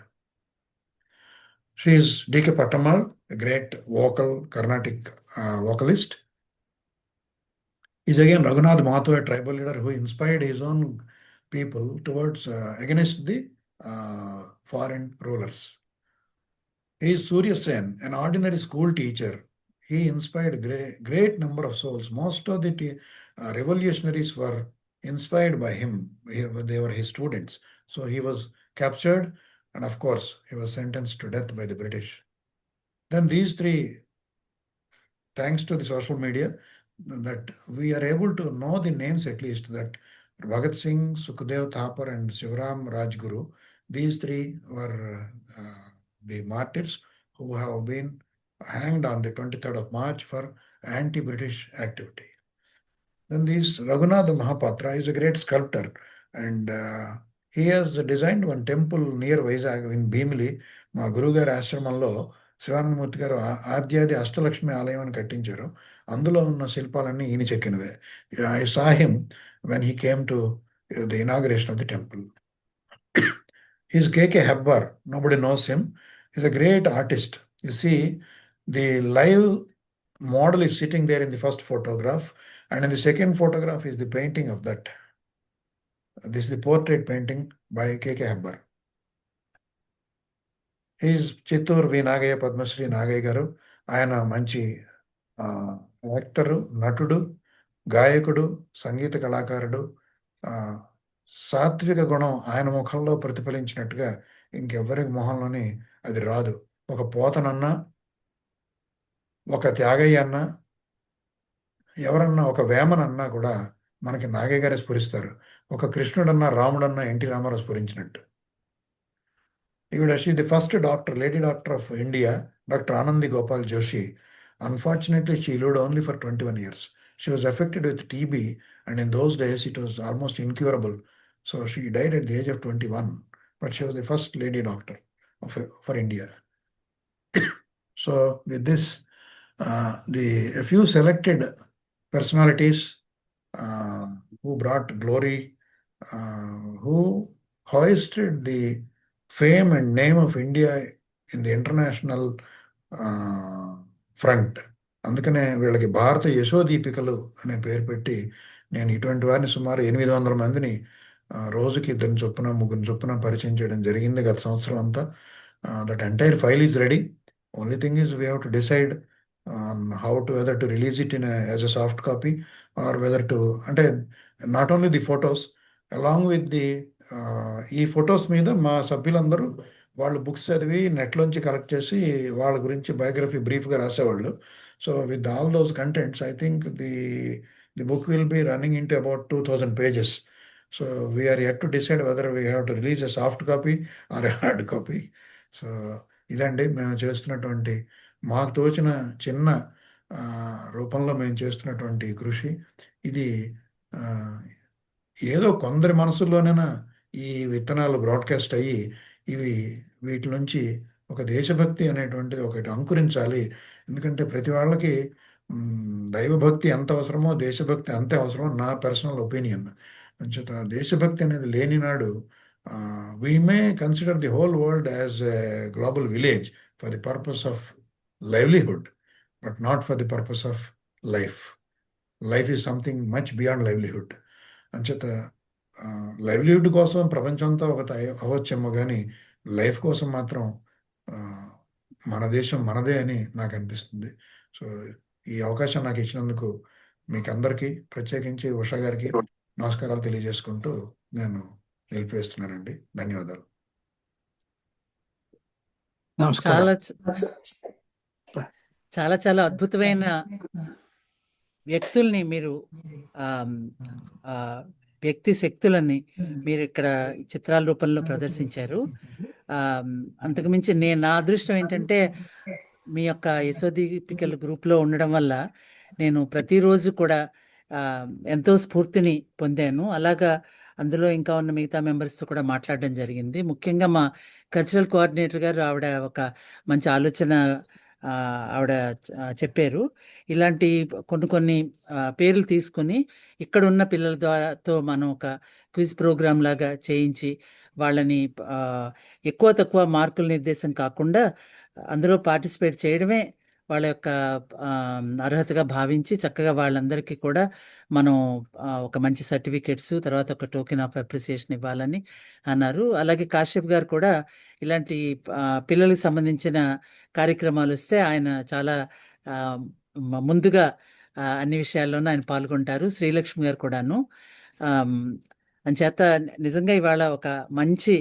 She is D.K. Pattamal, a great vocal Carnatic vocalist. Is again Raghunath Mahato, a tribal leader who inspired his own people towards against the foreign rulers. He is Surya Sen, an ordinary school teacher. He inspired great number of souls. Most of the revolutionaries were inspired by him. They were his students. So he was captured, and of course, he was sentenced to death by the British. Then these three, thanks to the social media, that we are able to know the names at least, that Bhagat Singh, Sukhdev Thapar, and Shivaram Rajguru, these three were the martyrs who have been hanged on the 23rd of March for anti-British activity. Then this Raghunath Mahapatra is a great sculptor, and he has designed one temple near Vizag in Bhimli. మా గురువుగారి ఆశ్రమంలో శివానందమూర్తి గారు ఆద్యాది అష్టలక్ష్మి ఆలయం అని కట్టించారు. అందులో ఉన్న శిల్పాలన్నీ ఈయన చెక్కినవే. I saw him when he came to the inauguration of the temple. He's K.K. Hebbar. Nobody knows him. He's a great artist. You see, the live model is sitting there in the first photograph, and in the second photograph is the painting of that. This is the portrait painting by K.K. Hebbar. He is Chittur V. Nagaya Padmasri Nagaya garu. ఆయన మంచి actor, నటుడు, గాయకుడు, సంగీత కళాకారుడు. సాత్విక గుణం ఆయన ముఖంలో ప్రతిఫలించినట్టుగా ఇంకెవ్వరి మొహంలోని అది రాదు. ఒక పోతనన్నా, ఒక త్యాగయ్య అన్నా, ఎవరన్నా ఒక వేమనన్నా కూడా మనకి నాగయ్య గారే స్ఫురిస్తారు. ఒక కృష్ణుడన్నా, రాముడన్నా ఎన్టీ రామారావు స్ఫురించినట్టు. She is the first doctor, lady doctor of India, Dr. Anandi Gopal Joshi. Unfortunately, she lived only for 21 years. She was affected with TB, and in those days it was almost incurable. So she died at the age of 21, but she was the first lady doctor for India. So with this, a few selected personalities who brought glory, who hoisted the fame and name of India in the international front. అందుకనే వీళ్ళకి భారత యశోదీపికలు అనే పేరు పెట్టి నేను ఇటువంటి వారిని సుమారు 800 మందిని రోజుకి 2 చొప్పున 3 చొప్పున పరిచయం చేయడం జరిగింది గత సంవత్సరం అంతా. That entire file is ready. Only thing is we have to decide how to whether to release it as a soft copy or whether to, అంటే not only the photos, along with the ఈ photos మీద మా సభ్యులందరూ వాళ్ళు books చదివి నెట్లోంచి collect చేసి వాళ్ళ గురించి బయోగ్రఫీ బ్రీఫ్గా రాసేవాళ్ళు. So with all those contents I think the book will be running in to about 2000 pages. So we are yet to decide whether we have to release a soft copy or a hard copy. So ఇదండి మేము చేస్తున్నటువంటి, మాకు తోచిన చిన్న రూపంలో మేము చేస్తున్నటువంటి కృషి. ఇది ఏదో కొందరి మనసుల్లోనైనా ఈ విత్తనాలు బ్రాడ్కాస్ట్ అయ్యి వీటి నుంచి ఒక దేశభక్తి అనేటువంటిది ఒకటి అంకురించాలి. ఎందుకంటే ప్రతి వాళ్ళకి దైవభక్తి ఎంత అవసరమో దేశభక్తి అంతే అవసరమో నా పర్సనల్ ఒపీనియన్. అంచేత దేశభక్తి అనేది లేని నాడు we may consider the whole world as a global village for the purpose of livelihood, but not for the purpose of life. Life is something much beyond livelihood. అంచేత లైవ్లీహుడ్ కోసం ప్రపంచం అంతా ఒకటి అవ్వచ్చేమో కానీ లైఫ్ కోసం మాత్రం మన దేశం మనదే అని నాకు అనిపిస్తుంది. సో ఈ అవకాశం నాకు ఇచ్చినందుకు మీకు అందరికీ, ప్రత్యేకించి ఉషా గారికి నమస్కారాలు తెలియజేసుకుంటూ నేను నిలిపివేస్తున్నానండి. ధన్యవాదాలు. నమస్కారం. చాలా చాలా అద్భుతమైన వ్యక్తుల్ని మీరు వ్యక్తి శక్తులని మీరు ఇక్కడ చిత్రాల రూపంలో ప్రదర్శించారు. అంతకుమించి నా అదృష్టం ఏంటంటే మీ యొక్క యశోదీపికల గ్రూప్లో ఉండడం వల్ల నేను ప్రతిరోజు కూడా ఎంతో స్ఫూర్తిని పొందాను. అలాగా అందులో ఇంకా ఉన్న మిగతా మెంబర్స్తో కూడా మాట్లాడడం జరిగింది. ముఖ్యంగా మా కల్చరల్ కోఆర్డినేటర్ గారు ఆవిడ ఒక మంచి ఆలోచన ఆవిడ చెప్పారు. ఇలాంటి కొన్ని పేర్లు తీసుకుని ఇక్కడున్న పిల్లలతో మనం ఒక క్విజ్ ప్రోగ్రామ్ లాగా చేయించి వాళ్ళని ఎక్కువ తక్కువ మార్కుల నిర్దేశం కాకుండా అందులో పార్టిసిపేట్ చేయడమే వాళ్ళ యొక్క అర్హతగా భావించి చక్కగా వాళ్ళందరికీ కూడా మనం ఒక మంచి సర్టిఫికేట్స్, తర్వాత ఒక టోకెన్ ఆఫ్ అప్రిసియేషన్ ఇవ్వాలని అన్నారు. అలాగే కాశ్యప్ గారు కూడా ఇలాంటి పిల్లలకు సంబంధించిన కార్యక్రమాలు వస్తే ఆయన చాలా ముందుగా అన్ని విషయాల్లోనూ ఆయన పాల్గొంటారు. శ్రీలక్ష్మి గారు కూడాను. అంచేత నిజంగా ఇవాళ ఒక మంచి,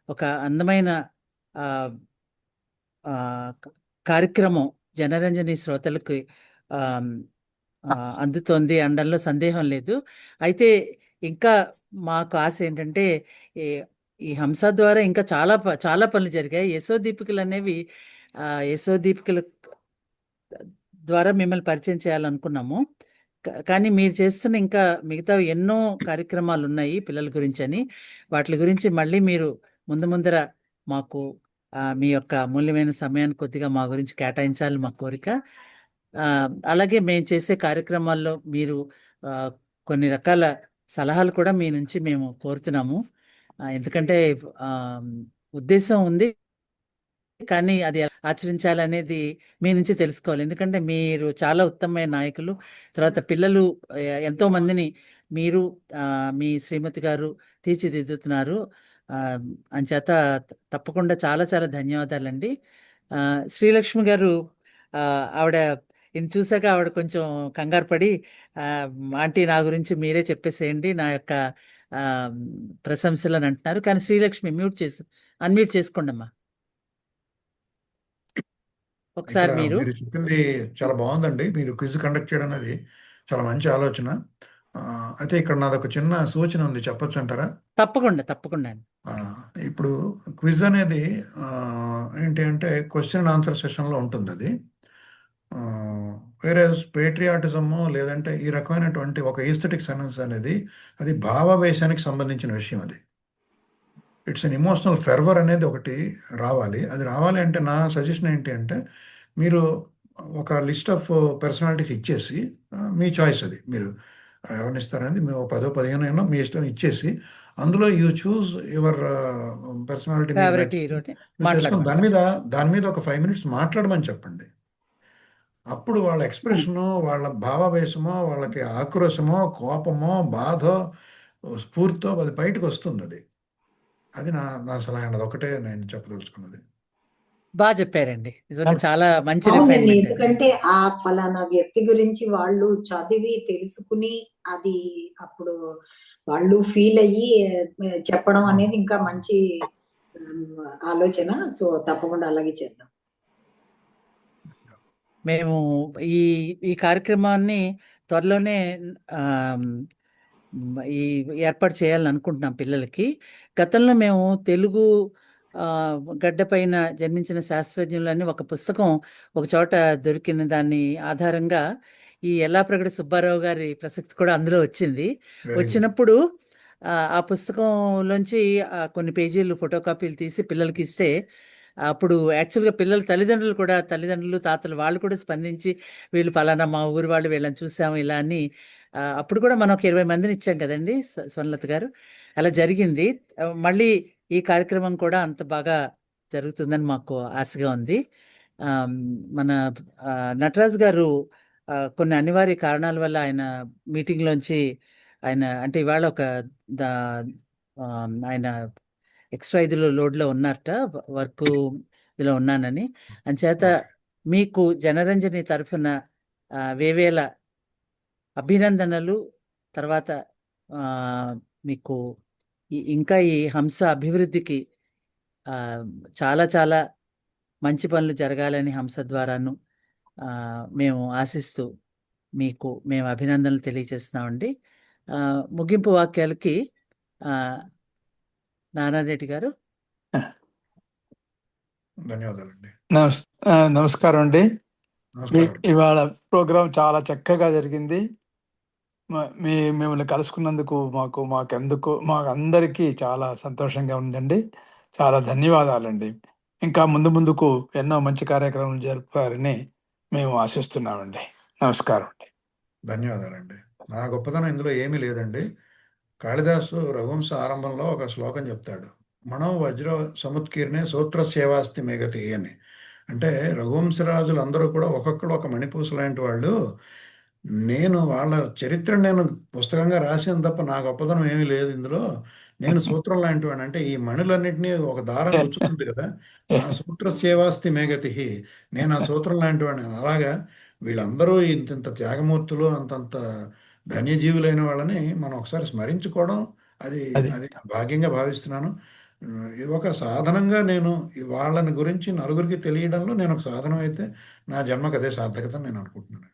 ఒక అందమైన ఆ, ఆ, కార్యక్రమం జనరంజని శ్రోతలకు ఆమ్, అందుతోంది అనడంలో సందేహం లేదు. అయితే ఇంకా మాకు ఆశ ఏంటంటే ఈ ఈ హంస ద్వారా ఇంకా చాలా పనులు జరిగాయి. యశోదీపికలు అనేవి యశోదీపికలు ద్వారా మిమ్మల్ని పరిచయం చేయాలనుకున్నాము. కానీ మీరు చేస్తున్న ఇంకా మిగతా ఎన్నో కార్యక్రమాలు ఉన్నాయి పిల్లల గురించి అని. వాటి గురించి మళ్ళీ మీరు ముందర మాకు మీ యొక్క అమూల్యమైన సమయాన్ని కొద్దిగా మా గురించి కేటాయించాలి మా కోరిక. అలాగే మేము చేసే కార్యక్రమాల్లో మీరు కొన్ని రకాల సలహాలు కూడా మీ నుంచి మేము కోరుతున్నాము. ఎందుకంటే ఉద్దేశం ఉంది, కానీ అది ఎలా ఆచరించాలనేది మీ నుంచి తెలుసుకోవాలి. ఎందుకంటే మీరు చాలా ఉత్తమమైన నాయకులు. తర్వాత పిల్లలు ఎంతో మందిని మీరు మీ శ్రీమతి గారు తీర్చిదిద్దుతున్నారు. అంచేత తప్పకుండా చాలా చాలా ధన్యవాదాలండి. శ్రీలక్ష్మి గారు ఆవిడ ఇది చూసాక ఆవిడ కొంచెం కంగారు పడి ఆంటీ నా గురించి మీరే చెప్పేసేయండి నా యొక్క ప్రశంసలు అని అంటున్నారు. కానీ శ్రీలక్ష్మి అన్మ్యూట్ చేసుకోండి అమ్మా ఒకసారి. ఇక్కడ మీరు చెప్పింది చాలా బాగుందండి. మీరు క్విజ్ కండక్ట్ చేయడం అనేది చాలా మంచి ఆలోచన. అయితే ఇక్కడ నాదొక చిన్న సూచన ఉంది, చెప్పొచ్చు అంటారా? తప్పకుండా. ఇప్పుడు క్విజ్ అనేది ఏంటి అంటే క్వశ్చన్ అండ్ ఆన్సర్ సెషన్లో ఉంటుంది అది. వేరే పేట్రియాటిజము లేదంటే ఈ రకమైనటువంటి ఒక ఈస్థెటిక్ సెన్స్ అనేది అది భావావేశానికి సంబంధించిన విషయం. అది ఇట్స్ అన్ ఇమోషనల్ ఫెర్వర్ అనేది ఒకటి రావాలి. అది రావాలి అంటే నా సజెషన్ ఏంటి అంటే మీరు ఒక లిస్ట్ ఆఫ్ పర్సనాలిటీస్ ఇచ్చేసి మీ చాయిస్, అది మీరు ఎవరిని ఇస్తారనేది మేము 10-15 అయినా మీ ఇష్టం ఇచ్చేసి అందులో యూ చూస్ యువర్ పర్సనాలిటీ దాని మీద ఒక 5 minutes మాట్లాడమని చెప్పండి. అప్పుడు వాళ్ళ ఎక్స్ప్రెషను, వాళ్ళ భావావేశమో, వాళ్ళకి ఆక్రోశమో, కోపమో, బాధో, స్ఫూర్తో అది బయటకు వస్తుంది. అది నా సలహా. అది ఒకటే నేను చెప్పదలుచుకున్నది. బాగా చెప్పారండి, నిజంగా చాలా మంచి అవునండి. రిఫైన్మెంట్. ఎందుకంటే ఆ ఫలానా వ్యక్తి గురించి వాళ్ళు చదివి తెలుసుకుని అది అప్పుడు వాళ్ళు ఫీల్ అయ్యి చెప్పడం అనేది ఇంకా మంచి ఆలోచన. సో తప్పకుండా అలాగే చేద్దాం. మేము ఈ కార్యక్రమాన్ని త్వరలోనే ఈ ఏర్పాటు చేయాలని అనుకుంటున్నాం పిల్లలకి. గతంలో మేము తెలుగు గడ్డపైన జన్మించిన శాస్త్రజ్ఞులని ఒక పుస్తకం ఒక చోట దొరికిన దాన్ని ఆధారంగా ఈ యల్లాప్రగడ సుబ్బారావు గారి ప్రసక్తి కూడా అందులో వచ్చింది. వచ్చినప్పుడు ఆ పుస్తకంలోంచి కొన్ని పేజీలు ఫోటో కాపీలు తీసి పిల్లలకి ఇస్తే అప్పుడు యాక్చువల్గా పిల్లల తల్లిదండ్రులు తాతలు వాళ్ళు కూడా స్పందించి వీళ్ళు ఫలానా మా ఊరు వాళ్ళు వీళ్ళని చూసాము ఇలా అని. అప్పుడు కూడా మనం ఒక 20 మందిని ఇచ్చాం కదండి స్వర్ణలత గారు. అలా జరిగింది. మళ్ళీ ఈ కార్యక్రమం కూడా అంత బాగా జరుగుతుందని మాకు ఆశగా ఉంది. మన నటరాజు గారు కొన్ని అనివార్య కారణాల వల్ల ఆయన మీటింగ్లోంచి అంటే ఇవాళ ఒక ఆయన ఎక్స్ట్రా లోడ్లో ఉన్నారట, వర్క్ ఇదిలో ఉన్నానని. అంచేత మీకు జనరంజని తరఫున వేవేల అభినందనలు. తర్వాత మీకు ఇంకా ఈ హంస అభివృద్ధికి చాలా చాలా మంచి పనులు జరగాలని హంస ద్వారాను మేము ఆశిస్తూ మేము అభినందనలు తెలియజేస్తున్నామండి. ముగింపు వాక్యాలకి నారాయణరెడ్డి గారు. ధన్యవాదాలండి. నమస్కారం అండి. ఇవాళ ప్రోగ్రాం చాలా చక్కగా జరిగింది. మిమ్మల్ని కలుసుకున్నందుకు మాకు అందరికీ చాలా సంతోషంగా ఉందండి. చాలా ధన్యవాదాలండి. ఇంకా ముందుకు ఎన్నో మంచి కార్యక్రమాలు జరుపుతారని మేము ఆశిస్తున్నామండి. నమస్కారం అండి. ధన్యవాదాలండి. నా గొప్పతనం ఇందులో ఏమీ లేదండి. కాళిదాసు రఘువంశ ఆరంభంలో ఒక శ్లోకం చెప్తాడు, మనం వజ్ర సముత్కీర్ణే సూత్ర సేవాస్తి మేఘతి అని. అంటే రఘువంశరాజులు అందరూ కూడా ఒక్కొక్కడు ఒక మణిపూస లాంటి వాళ్ళు. నేను వాళ్ళ చరిత్రను నేను పుస్తకంగా రాసాను తప్ప నా గొప్పతనం ఏమీ లేదు ఇందులో. నేను సూత్రం లాంటి వాడిని. అంటే ఈ మణులన్నింటినీ ఒక దారం గుచ్చుతుంది కదా, నా సూత్ర సేవాస్తి మేగతి, నేను ఆ సూత్రం లాంటి వాడిని. అలాగా వీళ్ళందరూ ఇంత త్యాగమూర్తులు, అంతంత ధన్యజీవులైన వాళ్ళని మనం ఒకసారి స్మరించుకోవడం, అది అది అది నా భాగ్యంగా భావిస్తున్నాను. ఇది ఒక సాధనంగా నేను వాళ్ళని గురించి నలుగురికి తెలియడంలో నేను ఒక సాధనం అయితే నా జన్మకు అదే సార్థకత నేను అనుకుంటున్నాను.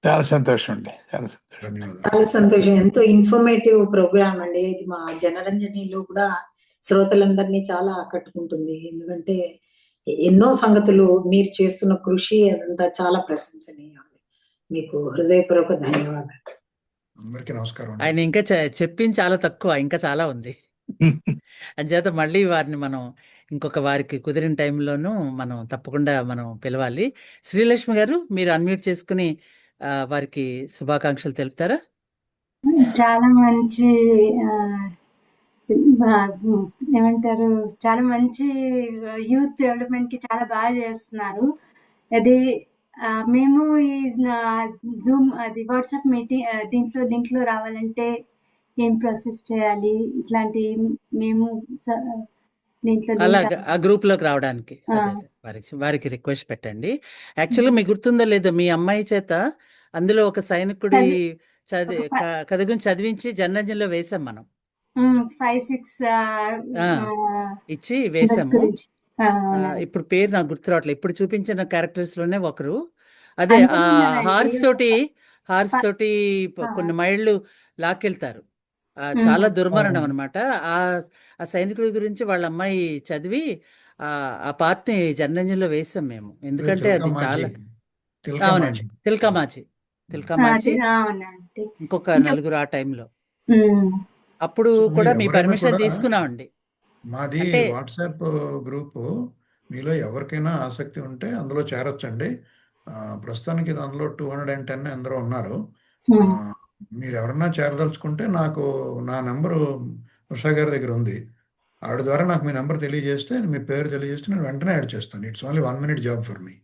చాలా సంతోషం అండి, చాలా సంతోషం. ధన్యవాదాలు. చాలా సంతోషం. ఎంతో ఇన్ఫర్మేటివ్ ప్రోగ్రామ్ అండి ఇది. మా జనరంజనిలో కూడా శ్రోతలందరినీ చాలా ఆకట్టుకుంటుంది. ఎందుకంటే ఎన్నో సంగతులు మీరు చేస్తున్న కృషి అదంతా చాలా ప్రశంసనీయం. మీకు హృదయపూర్వక ధన్యవాదాలు. అందరికీ నమస్కారం అండి. ఆయన ఇంకా చెప్పింది చాలా తక్కువ, ఇంకా చాలా ఉంది. అంచేత మళ్ళీ వారిని మనం వారికి కుదిరిన టైంలోనూ మనం తప్పకుండా మనం పిలవాలి. శ్రీలక్ష్మి గారు, మీరు అన్మ్యూట్ చేసుకుని వారికి శుభాకాంక్షలు తెలుపుతారా? చాలా మంచి ఏమంటారు, చాలా మంచి యూత్ డెవలప్మెంట్ కి చాలా బాగా చేస్తున్నారు. అది మేము ఈ జూమ్ అది వాట్సాప్ మీటింగ్ దీంట్లో రావాలంటే ఏం ప్రాసెస్ చేయాలి? ఇట్లాంటి మేము దీంట్లో అలాగా ఆ గ్రూప్ లోకి రావడానికి వారికి రిక్వెస్ట్ పెట్టండి. యాక్చువల్గా మీకు గుర్తుందో లేదో, మీ అమ్మాయి చేత అందులో ఒక సైనికుడి కథ గురించి చదివించి జనరంజన్లో వేసాం మనం. 5-6 ఇచ్చి వేసాము. ఇప్పుడు పేరు నాకు గుర్తు రావట్లేదు. ఇప్పుడు చూపించిన క్యారెక్టర్స్ లోనే ఒకరు, అదే హార్స్ తోటి కొన్ని మైళ్ళు లాక్కెళ్తారు. చాలా దుర్మరణం అనమాట. ఆ సైనికుడి గురించి వాళ్ళ అమ్మాయి చదివి ఆ పార్ట్ ని జనరంజన్లో వేసాం మేము. ఎందుకంటే అది చాలా అవునండి, తిల్కామాచి ఇంకొక నలుగురు ఆ టైంలో. అప్పుడు కూడా మీ పర్మిషన్ తీసుకున్నామండి. మాది వాట్సాప్ గ్రూప్, మీలో ఎవరికైనా ఆసక్తి ఉంటే అందులో చేరొచ్చండి. ప్రస్తుతానికి అందులో 210 అందరూ ఉన్నారు. మీరు ఎవరన్నా చేరదలుచుకుంటే నాకు నా నెంబరు ఉషా గారి దగ్గర ఉంది. ఆవిడ ద్వారా నాకు మీ నెంబర్ తెలియజేస్తే, మీ పేరు తెలియజేస్తే నేను వెంటనే యాడ్ చేస్తాను. It's only 1 minute job for me.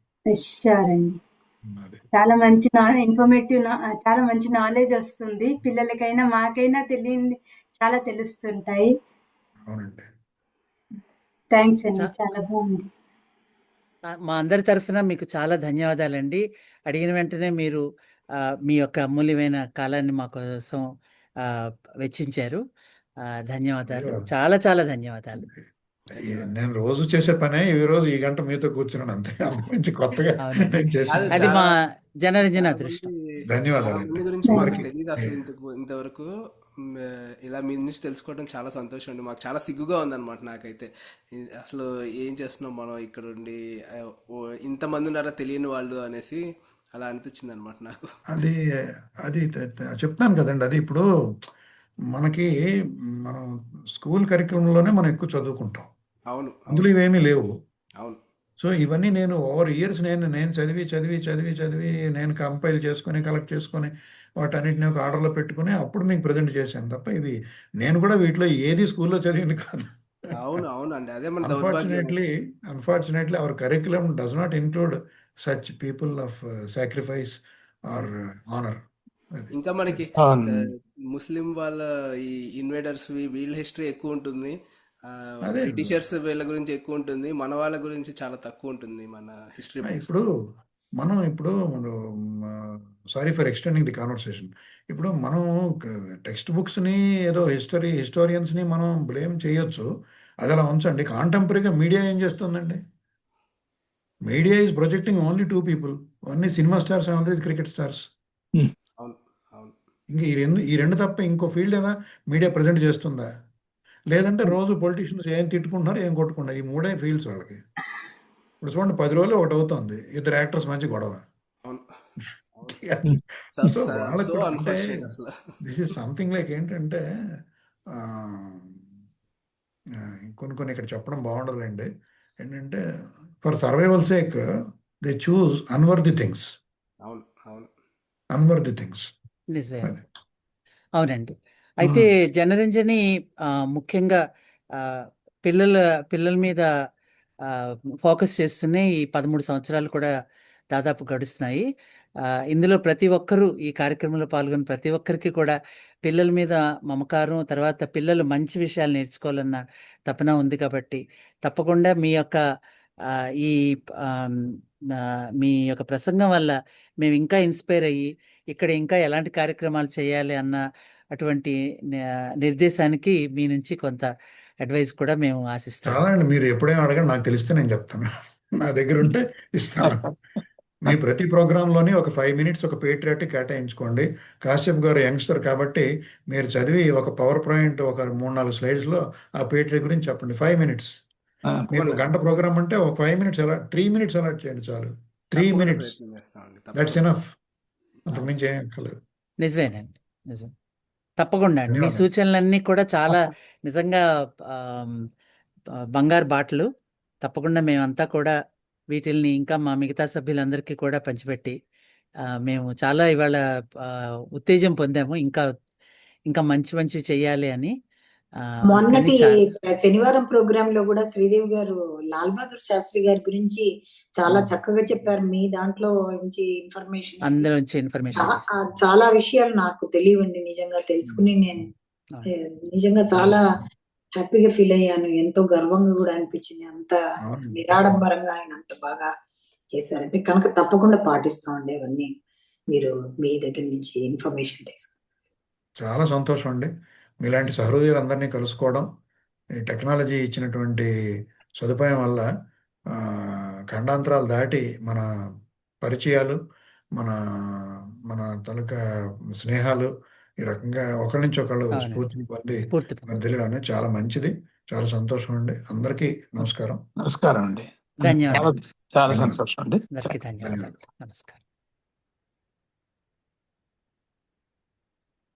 చాలా మంచి ఇన్ఫర్మేటివ్, చాలా మంచి నాలెడ్జ్ వస్తుంది. పిల్లలకైనా మాకైనా తెలియంది చాలా తెలుస్తుంటాయి. అవునండి, థ్యాంక్స్ అండి, చాలా బాగుంది. మా అందరి తరఫున మీకు చాలా ధన్యవాదాలండి. అడిగిన వెంటనే మీరు మీ యొక్క అమూల్యమైన కాలాన్ని మా కోసం వెచ్చించారు. ధన్యవాదాలు, చాలా చాలా ధన్యవాదాలు. నేను రోజు చేసే పనే ఈ రోజు ఈ గంట మీతో కూర్చున్నాను అంతే. అంతకుమించి కొత్తగా నేను చేశాను. అది మా జనరంజన అదృష్టం. ధన్యవాదాలు గురించి మాకు తెలియదు అసలు ఇంతవరకు. ఇలా మీ నుంచి తెలుసుకోవడం చాలా సంతోషం అండి. మాకు చాలా సిగ్గుగా ఉందన్నమాట నాకైతే. అసలు ఏం చేస్తున్నాం మనం ఇక్కడ ఉండి, ఇంతమంది ఉన్నారా తెలియని వాళ్ళు అనేసి అలా అనిపించింది అనమాట నాకు. అది అది చెప్తాను కదండి. అది ఇప్పుడు మనకి మనం స్కూల్ కరికులంలోనే మనం ఎక్కువ చదువుకుంటాం. అవును, అందులో ఇవేమీ లేవు. అవును. సో ఇవన్నీ నేను ఓవర్ ఇయర్స్ నేను చదివి నేను కంపైల్ చేసుకొని, కలెక్ట్ చేసుకొని, వాటన్నిటిని ఒక ఆర్డర్లో పెట్టుకుని అప్పుడు మీకు ప్రజెంట్ చేశాను తప్ప ఇవి నేను కూడా వీటిలో ఏది స్కూల్లో చదివింది కాదు. అవును, అవునండి, అదే మన దౌర్భాగ్యం. Unfortunately our curriculum does not include such people of sacrifice or honour. ఇంకా మనకి ముస్లిం వాళ్ళ ఈ ఇన్వేడర్స్ వీళ్ళ హిస్టరీ ఎక్కువ ఉంటుంది, బ్రిటిషర్స్ వీళ్ళ గురించి ఎక్కువ ఉంటుంది, మన వాళ్ళ గురించి చాలా తక్కువ ఉంటుంది మన హిస్టరీ. ఇప్పుడు మనం sorry for extending the conversation. ఇప్పుడు మనం టెక్స్ట్ బుక్స్ని ఏదో హిస్టోరియన్స్ని మనం బ్లేమ్ చేయొచ్చు, అది అలా ఉంచండి. కాంటెంపరీగా మీడియా ఏం చేస్తుందండి? Media is projecting only 2 people, only cinema stars and only cricket stars. ఇంక ఈ రెండు తప్ప ఇంకో ఫీల్డ్ అయినా మీడియా ప్రజెంట్ చేస్తుందా? లేదంటే రోజు పొలిటీషియన్స్ ఏం తిట్టుకుంటున్నారు, ఏం కొట్టుకుంటున్నారు, ఈ 3 ఫీల్డ్స్ వాళ్ళకి. ఇప్పుడు చూడండి, 10 రోజులు ఒకటి అవుతుంది, 2 యాక్టర్స్ మంచి గొడవ. సో వాళ్ళకి అంటే దిస్ ఈజ్ సంథింగ్ లైక్ ఏంటంటే కొన్ని ఇక్కడ చెప్పడం బాగుండదులేండి. ఏంటంటే for survival sake they choose unworthy things. అవునండి. అయితే జనరంజని ముఖ్యంగా పిల్లల మీద ఫోకస్ చేస్తూనే ఈ 13 సంవత్సరాలు కూడా దాదాపు గడుస్తున్నాయి. ఇందులో ప్రతి ఒక్కరూ ఈ కార్యక్రమంలో పాల్గొన్న ప్రతి ఒక్కరికి కూడా పిల్లల మీద మమకారం, తర్వాత పిల్లలు మంచి విషయాలు నేర్చుకోవాలన్న తపన ఉంది కాబట్టి తప్పకుండా మీ యొక్క ఈ మీ యొక్క ప్రసంగం వల్ల మేము ఇంకా ఇన్స్పైర్ అయ్యి ఇక్కడ ఇంకా ఎలాంటి కార్యక్రమాలు చేయాలి అన్న అటువంటి నిర్దేశానికి మీ నుంచి కొంత అడ్వైస్ కూడా మేము ఆశిస్తాం. చాలా అండి, మీరు ఎప్పుడేం అడగండి, నాకు తెలిస్తే నేను చెప్తాను. నా దగ్గర ఉంటే ఇస్తాను. మీ ప్రతి ప్రోగ్రాంలోని ఒక 5 minutes ఒక పేట్రియాటిక్ కేటాయించుకోండి. కాశ్యప్ గారు యంగ్స్టర్ కాబట్టి మీరు చదివి ఒక పవర్ పాయింట్ ఒక 3-4 స్లైడ్స్లో ఆ పేట్రియాటిక్ గురించి చెప్పండి. 5 minutes. మీకు తప్పకుండా గంట ప్రోగ్రామ్ అంటే ఒక 5 minutes అలా 3 minutes అలాట్ చేయండి చాలు. 3 తప్పకుండా minutes ప్రయత్నం చేస్తామండి. దట్స్ తప్పకుండా. ఎనఫ్. అంతకుమించి ఏం అక్కర్లేదు. నిజమేనండి, నిజం. తప్పకుండా అండి. మీ ధన్యవాదాలు. సూచనలన్నీ కూడా చాలా నిజంగా బంగారు బాటలు. తప్పకుండా మేమంతా కూడా వీటిల్ని ఇంకా మా మిగతా సభ్యులందరికీ కూడా పంచిపెట్టి మేము చాలా ఇవాళ ఉత్తేజం పొందాము. ఇంకా మంచి మంచి చెయ్యాలి అని. మొన్నటి శనివారం ప్రోగ్రామ్ లో కూడా శ్రీదేవి గారు లాల్ బహదూర్ శాస్త్రి గారి గురించి చాలా చక్కగా చెప్పారు. మీ దాంట్లో నుంచి ఇన్ఫర్మేషన్ అందులో నుంచి ఇన్ఫర్మేషన్ చాలా విషయాలు నాకు తెలియవండి. నిజంగా తెలుసుకుని నేను నిజంగా చాలా హ్యాపీగా ఫీల్ అయ్యాను. ఎంతో గర్వంగా కూడా అనిపించింది. అంత నిరాడంబరంగా ఆయన అంత బాగా చేశారంటే కనుక తప్పకుండా పాటిస్తామండి అవన్నీ. మీరు మీ దగ్గర నుంచి ఇన్ఫర్మేషన్ తీసుకు చాలా సంతోషం అండి. మీలాంటి సహృదయులందరినీ కలుసుకోవడం, ఈ టెక్నాలజీ ఇచ్చినటువంటి సదుపాయం వల్ల ఖండాంతరాలు దాటి మన పరిచయాలు, మన మన తాలూకా స్నేహాలు ఈ రకంగా ఒకరి నుంచి ఒకళ్ళు స్ఫూర్తిని పొంది తెలియడం అనేది చాలా మంచిది. చాలా సంతోషం అండి. అందరికీ నమస్కారం. నమస్కారం అండి. ధన్యవాదాలు. చాలా సంతోషం అండి. అందరికీ ధన్యవాదాలు. నమస్కారం.